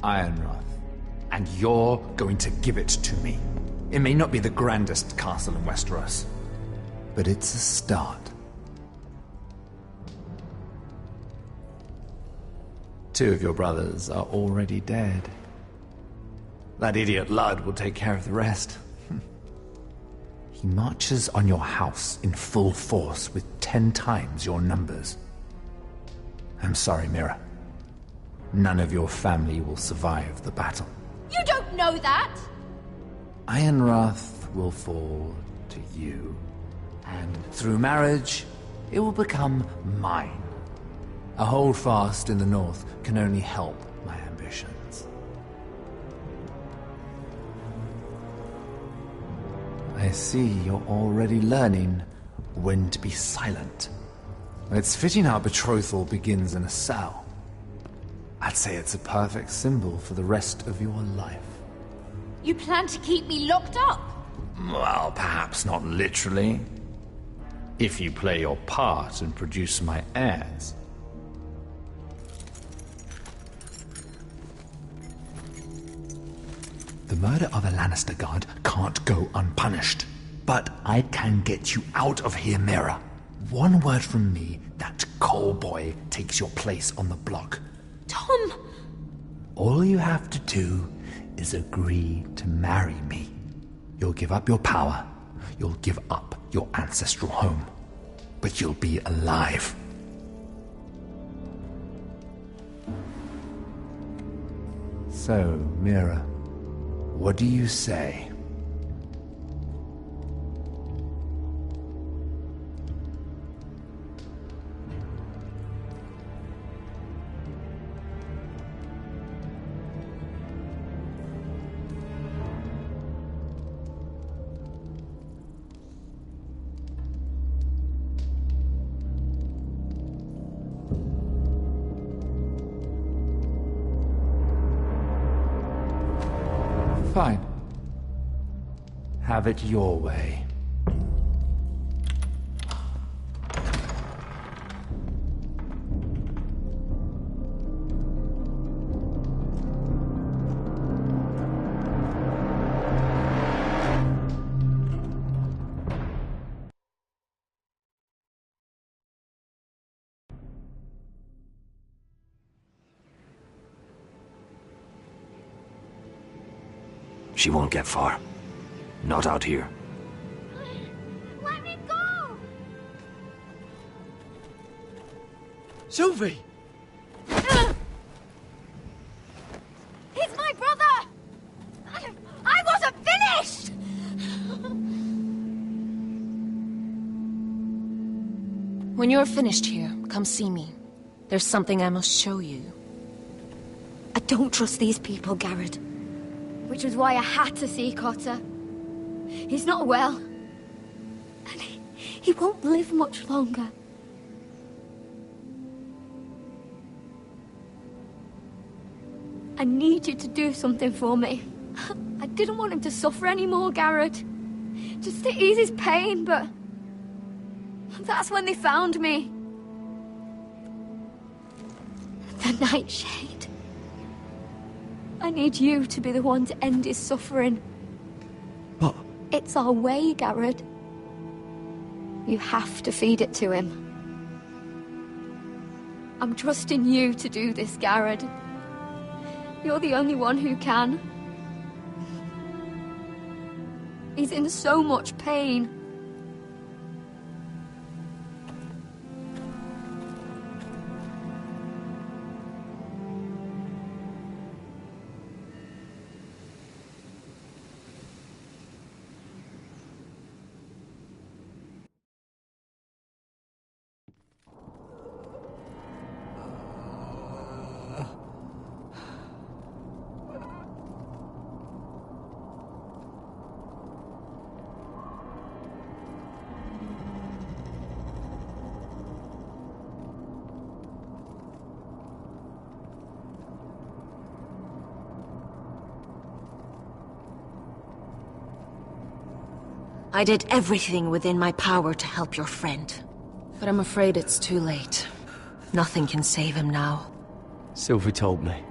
Ironrath, and you're going to give it to me. It may not be the grandest castle in Westeros, but it's a start. Two of your brothers are already dead. That idiot Ludd will take care of the rest. He marches on your house in full force with 10 times your numbers. I'm sorry, Mira. None of your family will survive the battle. You don't know that! Ironrath will fall to you, and through marriage, it will become mine. A holdfast in the north can only help my ambitions. I see you're already learning when to be silent. It's fitting our betrothal begins in a cell. I'd say it's a perfect symbol for the rest of your life. You plan to keep me locked up? Well, perhaps not literally. If you play your part and produce my heirs. The murder of a Lannister guard can't go unpunished. But I can get you out of here, Mira. One word from me, that coal boy takes your place on the block. Tom! All you have to do is agree to marry me. You'll give up your power. You'll give up your ancestral home. But you'll be alive. So, Mira, what do you say? Fine. Have it your way. She won't get far. Not out here. Let me go! Sylvie! He's my brother! I wasn't finished! When you're finished here, come see me. There's something I must show you. I don't trust these people, Garrett. Which was why I had to see Cotter. He's not well. And he won't live much longer. I need you to do something for me. I didn't want him to suffer anymore, Garrett. Just to ease his pain, but... that's when they found me. The Nightshade. I need you to be the one to end his suffering. What? It's our way, Garrett. You have to feed it to him. I'm trusting you to do this, Garrett. You're the only one who can. He's in so much pain. I did everything within my power to help your friend. But I'm afraid it's too late. Nothing can save him now. Sylvie told me.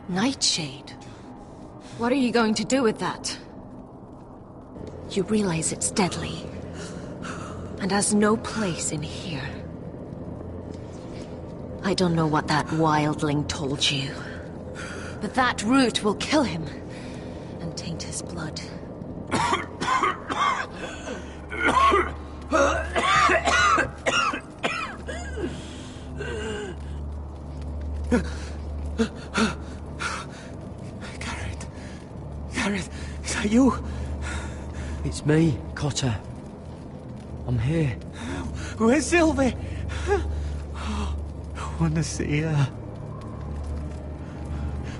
Nightshade? What are you going to do with that? You realize it's deadly. And has no place in here. I don't know what that wildling told you. But that root will kill him. And taint his blood. Garrett, is that you? It's me, Cotter. I'm here. Where's Sylvie? I want to see her.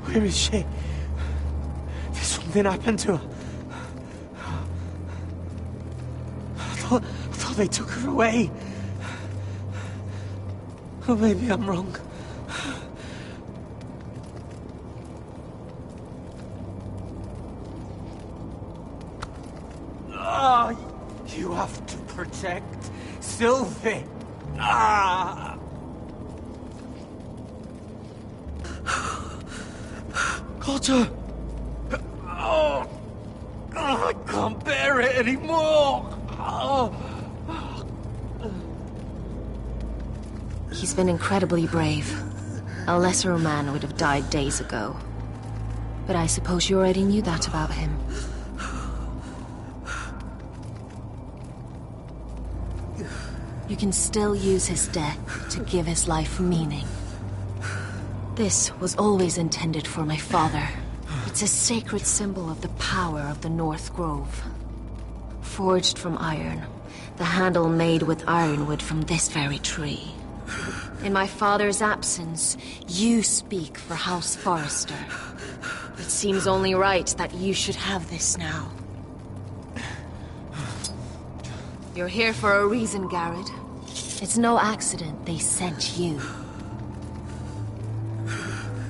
Where is she? Did something happen to her? thought they took her away. Oh, maybe I'm wrong. Ah, you have to protect Sylvie. Ah! Cotter! Oh, I can't bear it anymore! Oh. He's been incredibly brave. A lesser man would have died days ago. But I suppose you already knew that about him. You can still use his death to give his life meaning. This was always intended for my father. It's a sacred symbol of the power of the North Grove. Forged from iron, the handle made with ironwood from this very tree. In my father's absence, you speak for House Forrester. It seems only right that you should have this now. You're here for a reason, Garrett. It's no accident they sent you.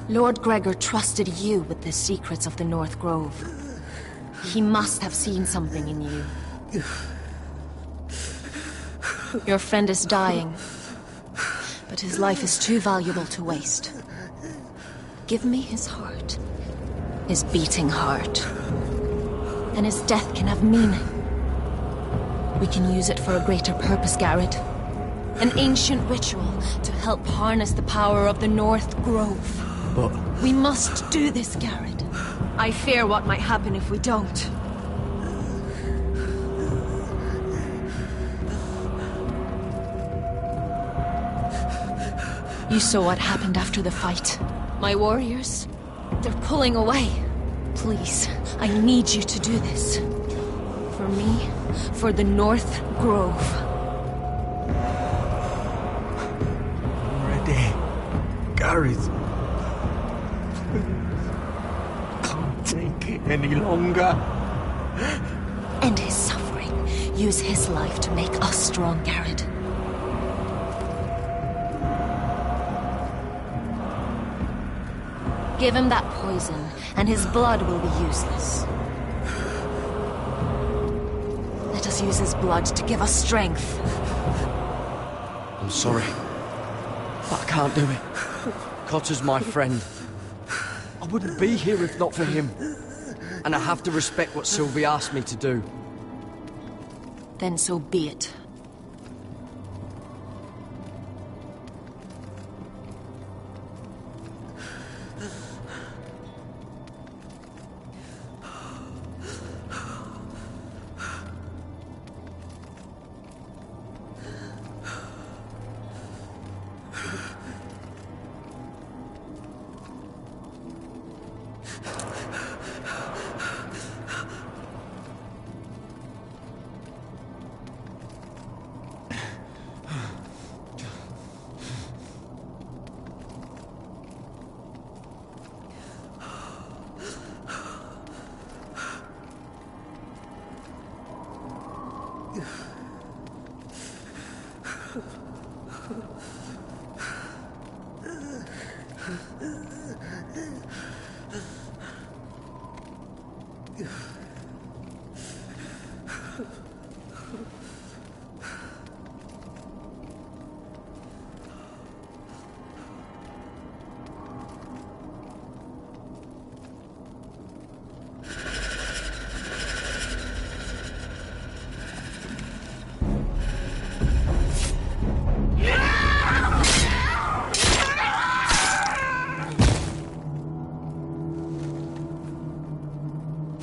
Lord Gregor trusted you with the secrets of the North Grove. He must have seen something in you. Your friend is dying, but his life is too valuable to waste. Give me his heart. His beating heart. And his death can have meaning. We can use it for a greater purpose, Garrett. An ancient ritual to help harness the power of the North Grove. But... We must do this, Garrett. I fear what might happen if we don't. You saw what happened after the fight. My warriors, they're pulling away. Please, I need you to do this. For me, for the North Grove. I'm ready. Gareth. Can't take it any longer. End his suffering. Use his life to make us strong, Garrett. Give him that poison, and his blood will be useless. Let us use his blood to give us strength. I'm sorry, but I can't do it. Cotter's my friend. I wouldn't be here if not for him. And I have to respect what Sylvie asked me to do. Then so be it.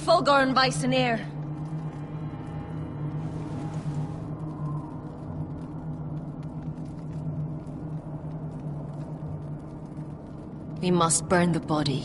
Fulgor and Vicenair. We must burn the body.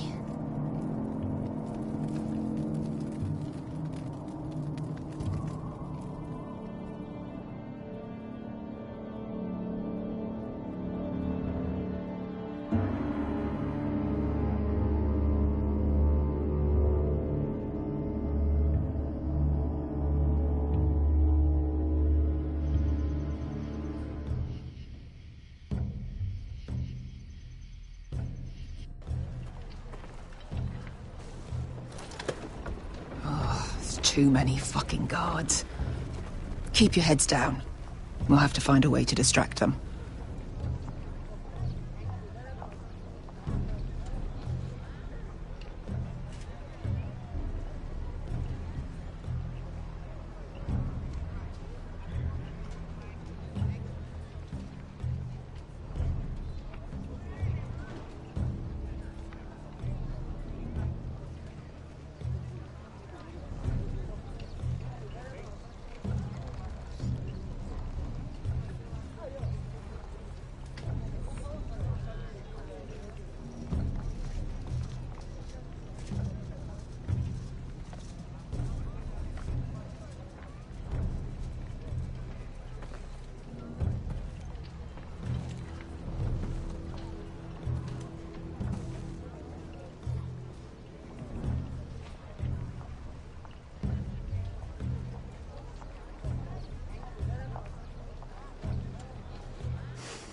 too many fucking guards. Keep your heads down. We'll have to find a way to distract them.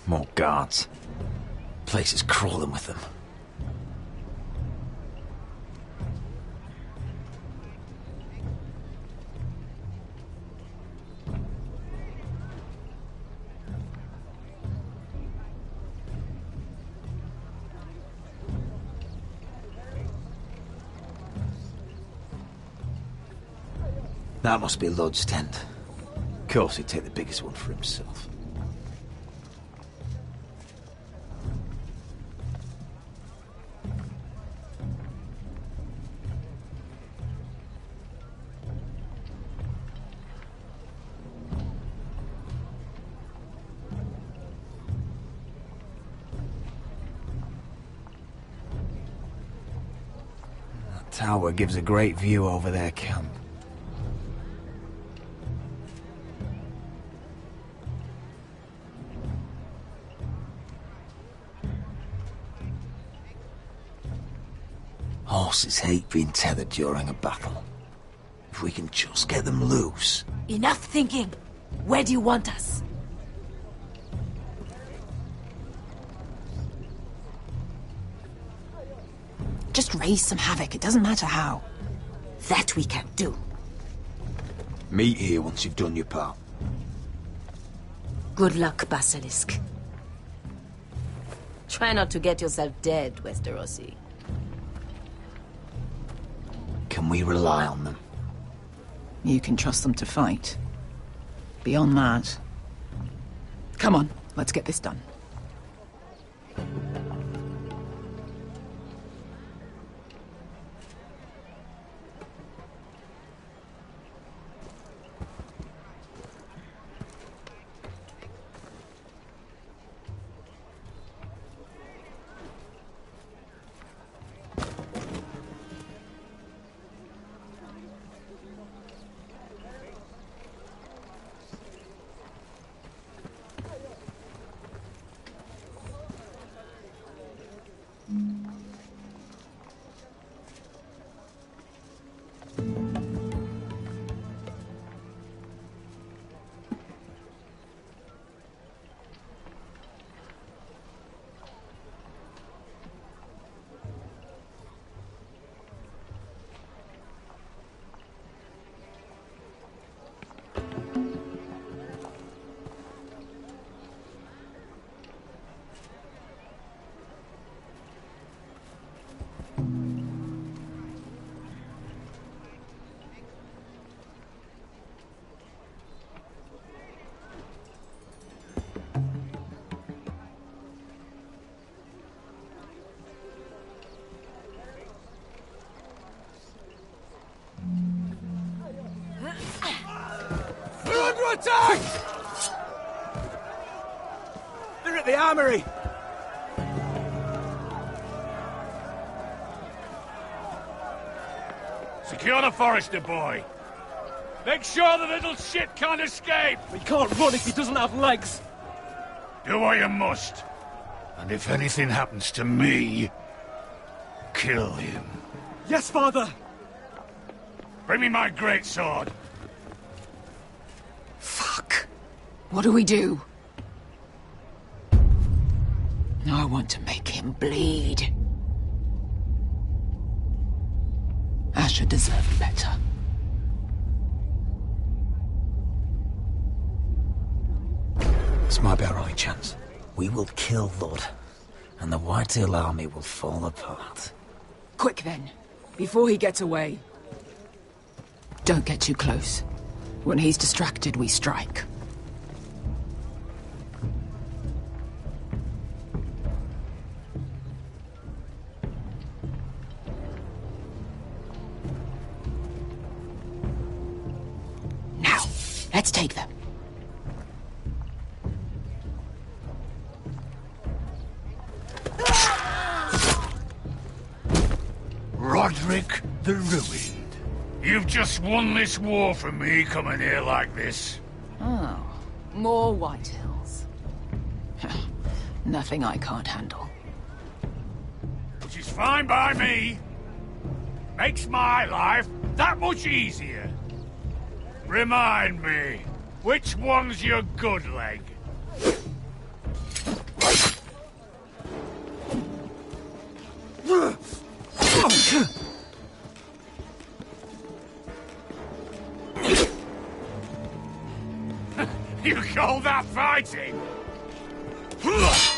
More guards. Place is crawling with them. That must be Lod's tent. Of course he'd take the biggest one for himself. That tower gives a great view over their camp. Horses hate being tethered during a battle. If we can just get them loose. Enough thinking! Where do you want us? Just raise some havoc, it doesn't matter how. That we can do. Meet here once you've done your part. Good luck, Basilisk. Try not to get yourself dead, Westerosi. Can we rely on them? You can trust them to fight. Beyond that... Come on, let's get this done. Attack! They're at the armory! Secure the Forester boy. Make sure the little shit can't escape! He can't run if he doesn't have legs! Do what you must. And if anything happens to me, kill him. Yes, father! Bring me my greatsword. Fuck. What do we do? I want to make him bleed. Asher deserved better. This might be our only chance. We will kill Lud, and the Whitehill army will fall apart. Quick then, before he gets away. Don't get too close. When he's distracted, we strike. Now, let's take them. Roderick the Ruined. You've just won this war for me coming here like this. Oh, more Whitehills. Nothing I can't handle. Which is fine by me. Makes my life that much easier. Remind me, which one's your good leg? You call that fighting? Oh,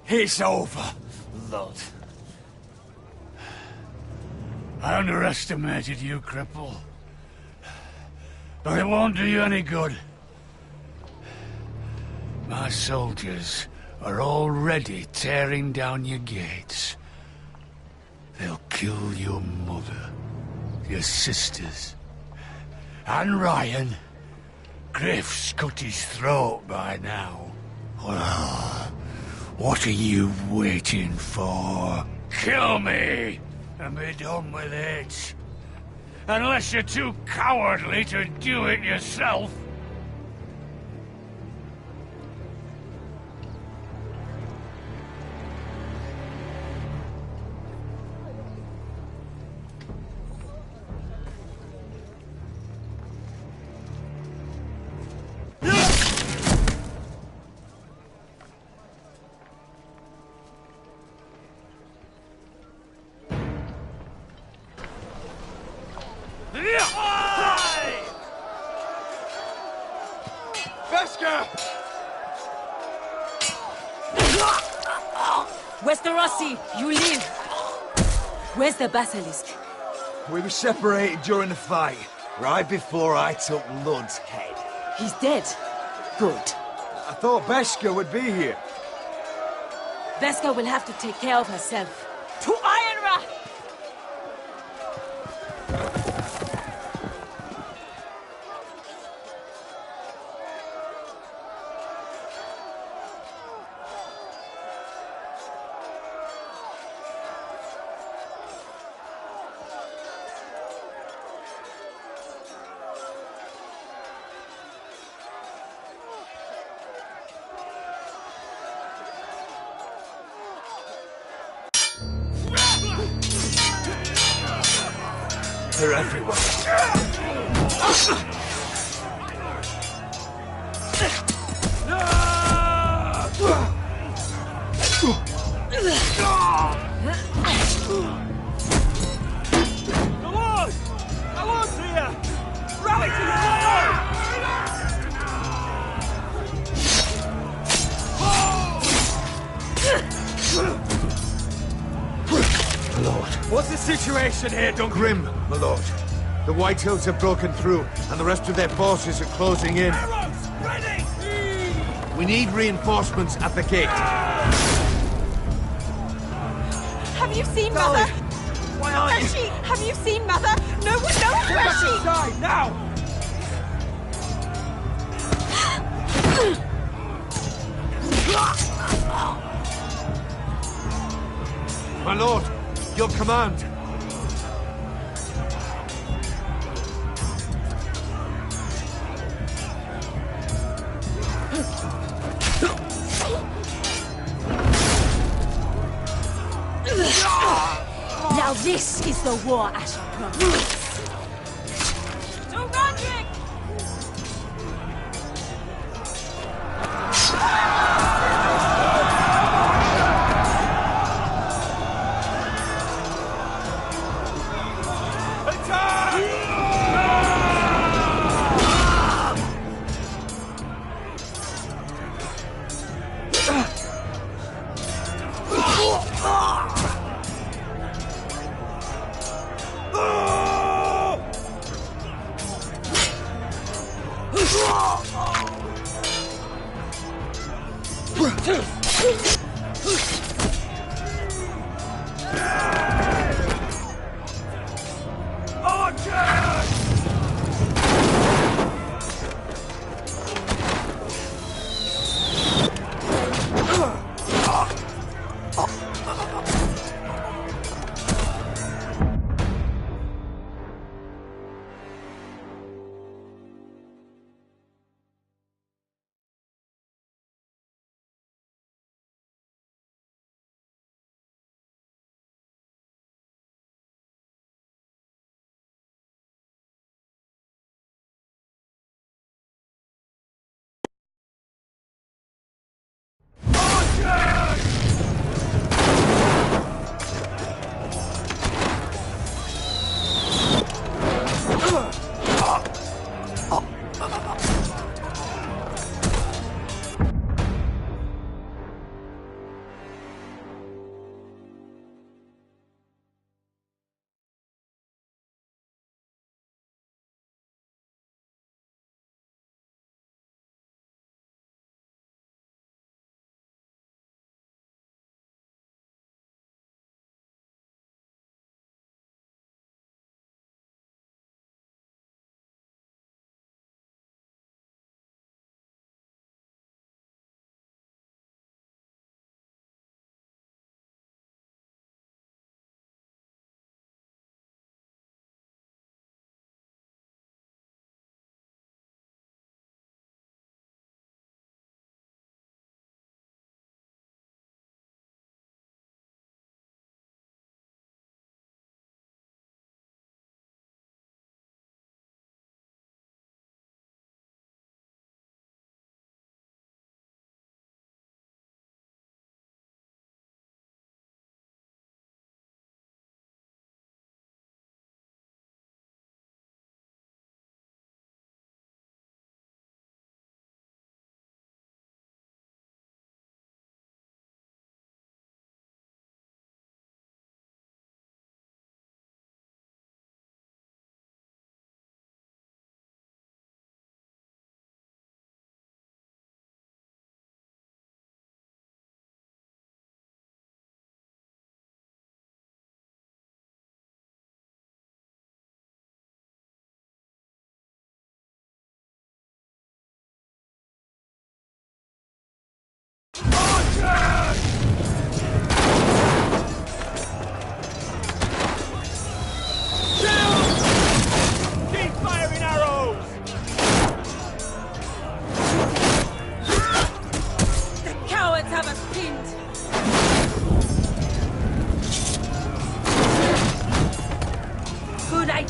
it's over, Lud. I underestimated you, cripple. But it won't do you any good. My soldiers are already tearing down your gates. They'll kill your mother, your sisters, and Ryan. Griff's cut his throat by now. Well, what are you waiting for? Kill me, and be done with it. Unless you're too cowardly to do it yourself. Westerosi, you live. Where's the basilisk? We were separated during the fight, right before I took Lud's head. He's dead. Good. I thought Beskha would be here. Beskha will have to take care of herself. To Ironra! They're everywhere. Alon's here! Rally to the fire! My lord. What's the situation here, Duncan? Grim, my lord. The Whitehills have broken through, and the rest of their forces are closing in. Arrows, ready! We need reinforcements at the gate. Have you seen Mother? Why aren't Where's she? Have you seen Mother? No one knows where she... Inside, now! My lord, your command. Now this is the war Asher promised. To Roderick!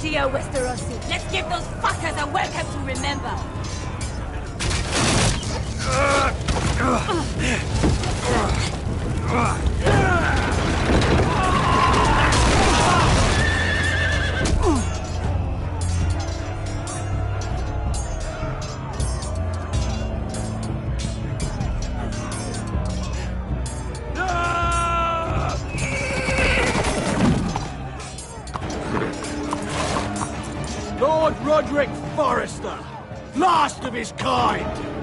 idea, Westerosi. Let's give those fuckers a welcome to remember. Lord Roderick Forrester, last of his kind!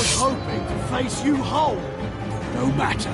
was hoping to face you whole. No matter.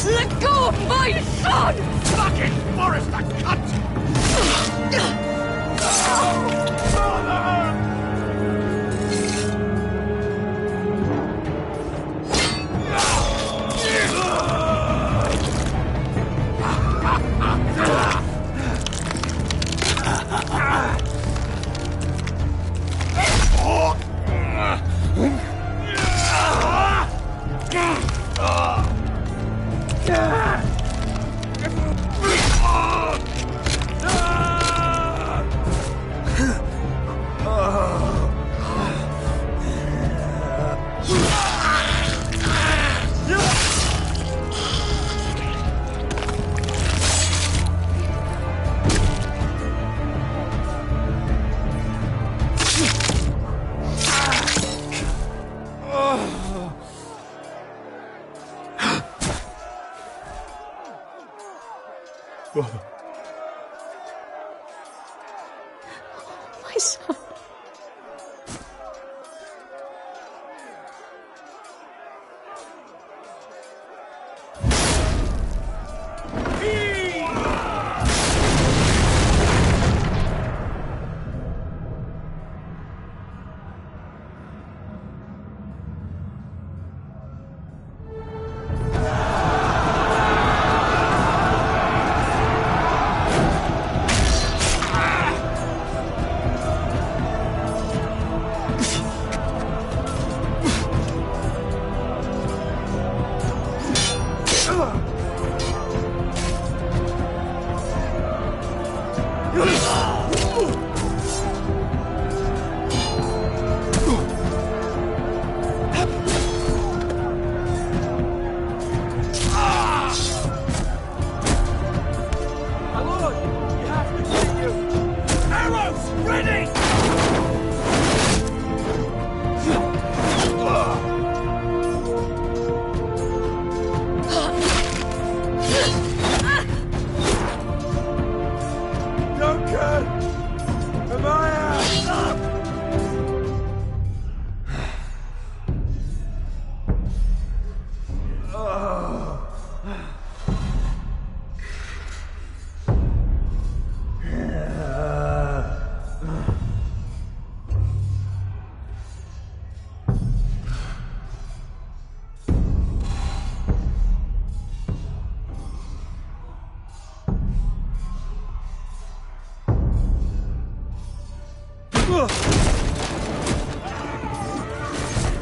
Let go of my son! Fucking Forrester, cunt! My son.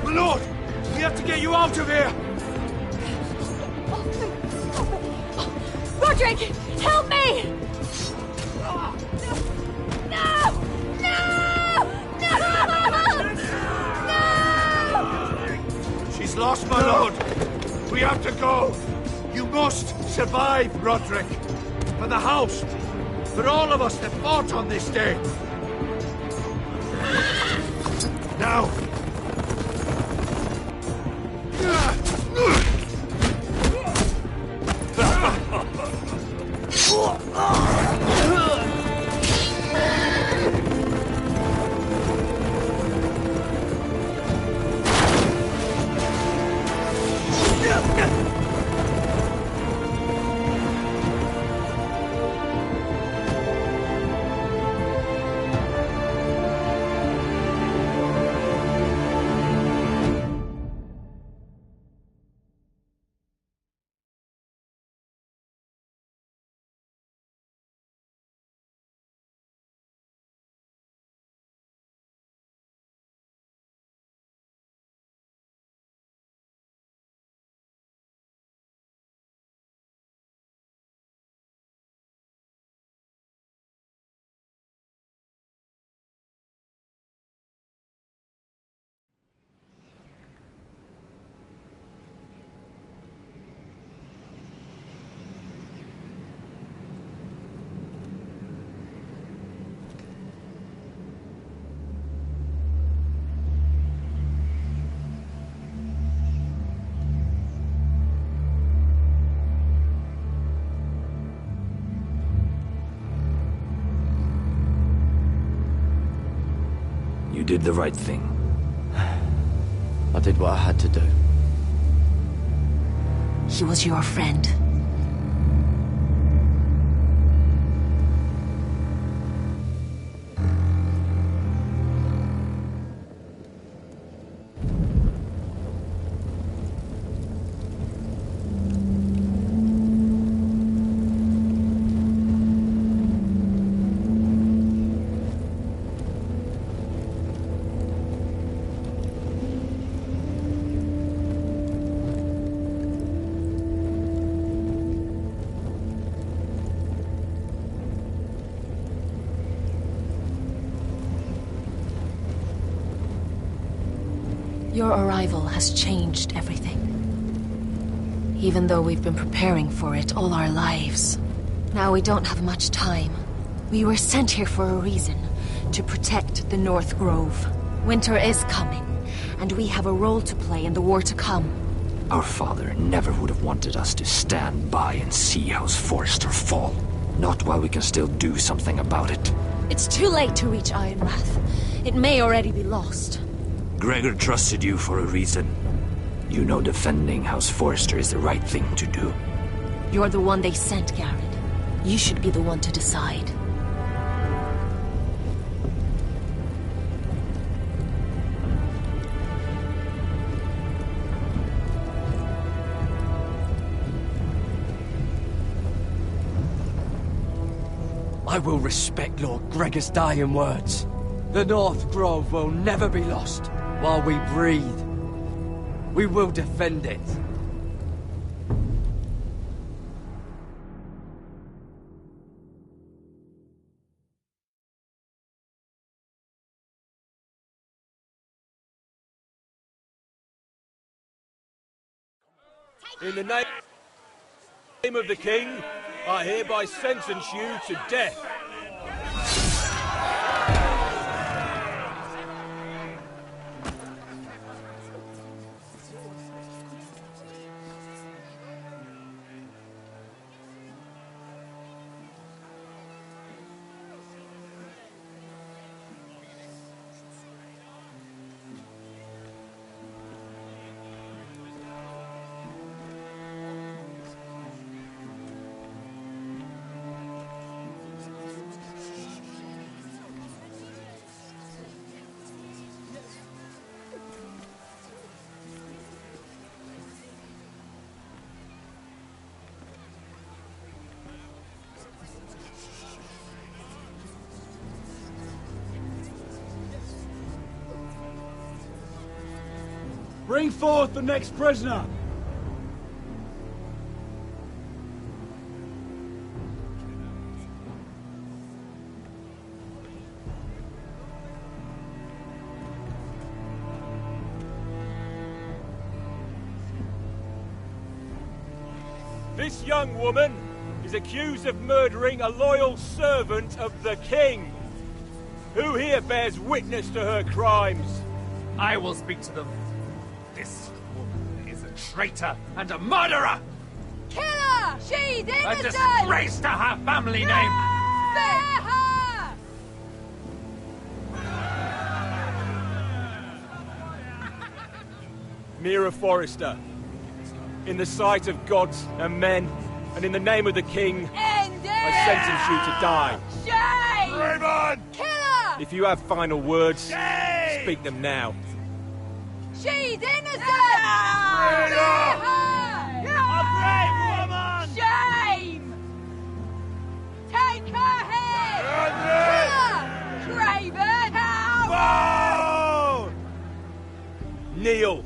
My lord, we have to get you out of here! Roderick, help me! No! No! No! She's lost, my lord. We have to go. You must survive, Roderick. For the house. For all of us that fought on this day. Now. did the right thing. I did what I had to do. He was your friend. Your arrival has changed everything. Even though we've been preparing for it all our lives. Now we don't have much time. We were sent here for a reason. To protect the North Grove. Winter is coming, and we have a role to play in the war to come. Our father never would have wanted us to stand by and see House Forrester fall. Not while we can still do something about it. It's too late to reach Ironrath. It may already be lost. Gregor trusted you for a reason. You know defending House Forrester is the right thing to do. You're the one they sent, Garrett. You should be the one to decide. I will respect Lord Gregor's dying words. The North Grove will never be lost while we breathe. We will defend it. In the name of the King, I hereby sentence you to death. Bring forth the next prisoner! This young woman is accused of murdering a loyal servant of the King. Who here bears witness to her crimes? I will speak to them. This woman is a traitor and a murderer! Kill her! She's A innocent! disgrace to her family name! Spare her! Mira Forrester, in the sight of gods and men, and in the name of the King, I sentence you to die. Shame! Raymond! Kill her! If you have final words, speak them now. She's innocent! Spare her! A brave woman! Shame! Take her head! Kill her! Craven! Bow! Kneel.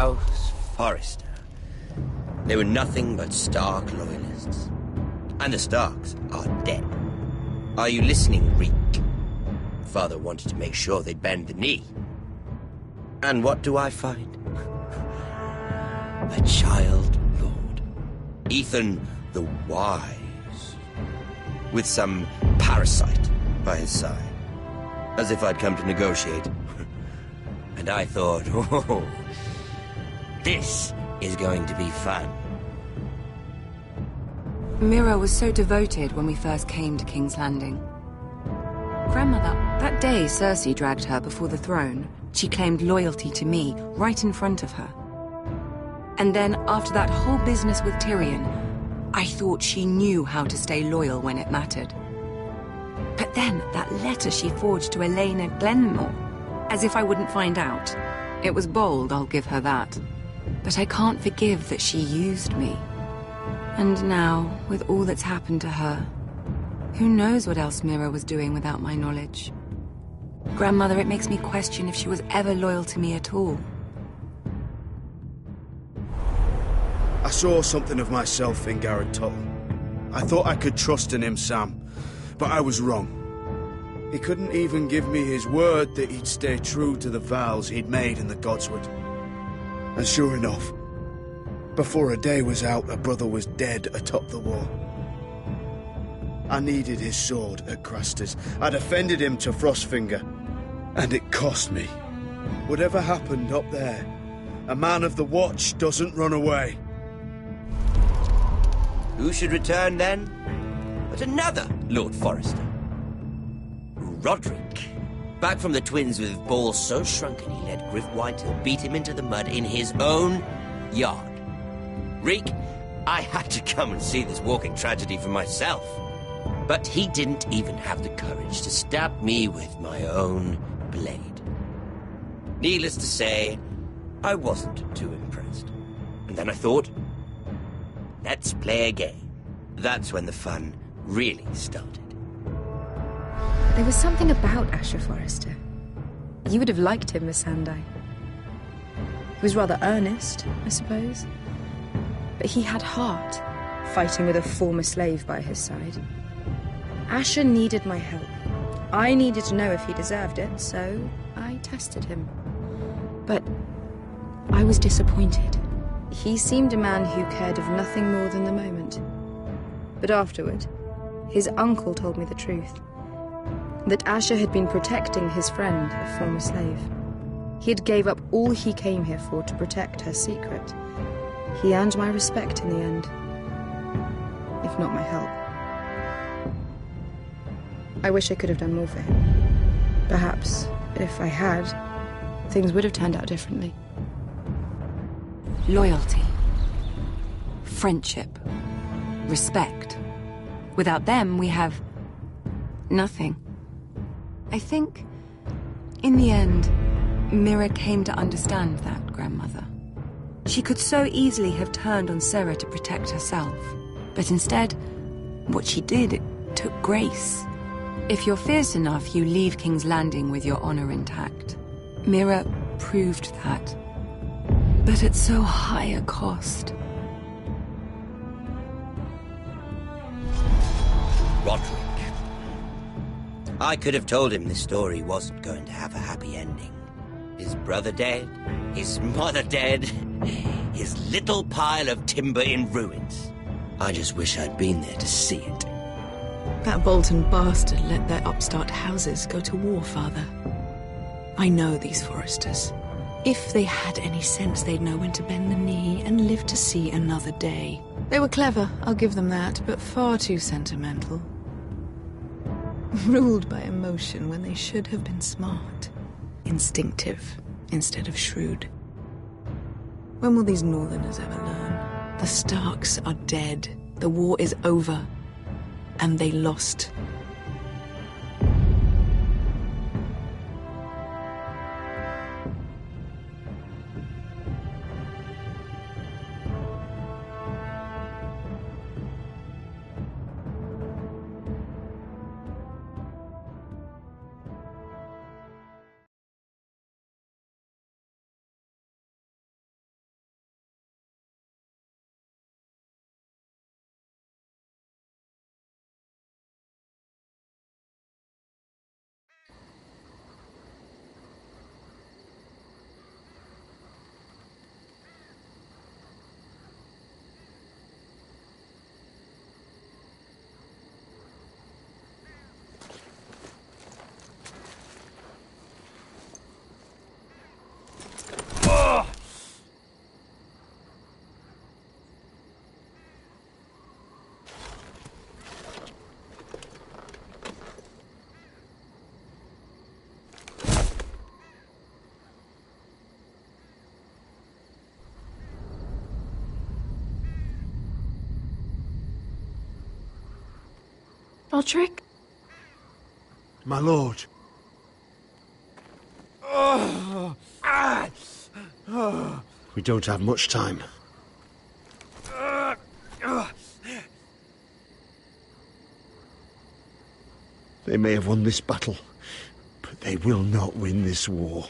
House Forrester. They were nothing but Stark loyalists. And the Starks are dead. Are you listening, Reek? Father wanted to make sure they'd bend the knee. And what do I find? A child lord. Ethan the Wise. With some parasite by his side. As if I'd come to negotiate. And I thought, oh, this is going to be fun. Mira was so devoted when we first came to King's Landing. Grandmother, that day Cersei dragged her before the throne, she claimed loyalty to me right in front of her. And then, after that whole business with Tyrion, I thought she knew how to stay loyal when it mattered. But then, that letter she forged to Elena Glenmore, as if I wouldn't find out. It was bold, I'll give her that. But I can't forgive that she used me. And now, with all that's happened to her, who knows what else Mira was doing without my knowledge? Grandmother, it makes me question if she was ever loyal to me at all. I saw something of myself in Garrett Tuttle. I thought I could trust in him, Sam, but I was wrong. He couldn't even give me his word that he'd stay true to the vows he'd made in the Godswood. And sure enough, before a day was out, a brother was dead atop the wall. I needed his sword at Craster's. I defended him to Frostfinger, and it cost me. Whatever happened up there, a man of the Watch doesn't run away. Who should return then? But another Lord Forrester. Roderick. Back from the Twins with balls so shrunken he let Griff Whitehill beat him into the mud in his own yard. Reek, I had to come and see this walking tragedy for myself. But he didn't even have the courage to stab me with my own blade. Needless to say, I wasn't too impressed. And then I thought, let's play a game. That's when the fun really started. There was something about Asher Forrester. You would have liked him, Miss Sandai. He was rather earnest, I suppose. But he had heart, fighting with a former slave by his side. Asher needed my help. I needed to know if he deserved it, so I tested him. But I was disappointed. He seemed a man who cared of nothing more than the moment. But afterward, his uncle told me the truth. That Asher had been protecting his friend, a former slave. He had gave up all he came here for to protect her secret. He earned my respect in the end, if not my help. I wish I could have done more for him. Perhaps, if I had, things would have turned out differently. Loyalty. Friendship. Respect. Without them, we have nothing. I think, in the end, Mira came to understand that, Grandmother. She could so easily have turned on Sarah to protect herself. But instead, what she did, it took grace. If you're fierce enough, you leave King's Landing with your honor intact. Mira proved that. But at so high a cost. Roderick. I could have told him this story wasn't going to have a happy ending. His brother dead, his mother dead, his little pile of timber in ruins. I just wish I'd been there to see it. That Bolton bastard let their upstart houses go to war, Father. I know these Forresters. If they had any sense, they'd know when to bend the knee and live to see another day. They were clever, I'll give them that, but far too sentimental. Ruled by emotion when they should have been smart. Instinctive instead of shrewd. When will these Northerners ever learn? The Starks are dead. The war is over. And they lost. Roderick? My lord. We don't have much time. They may have won this battle, but they will not win this war.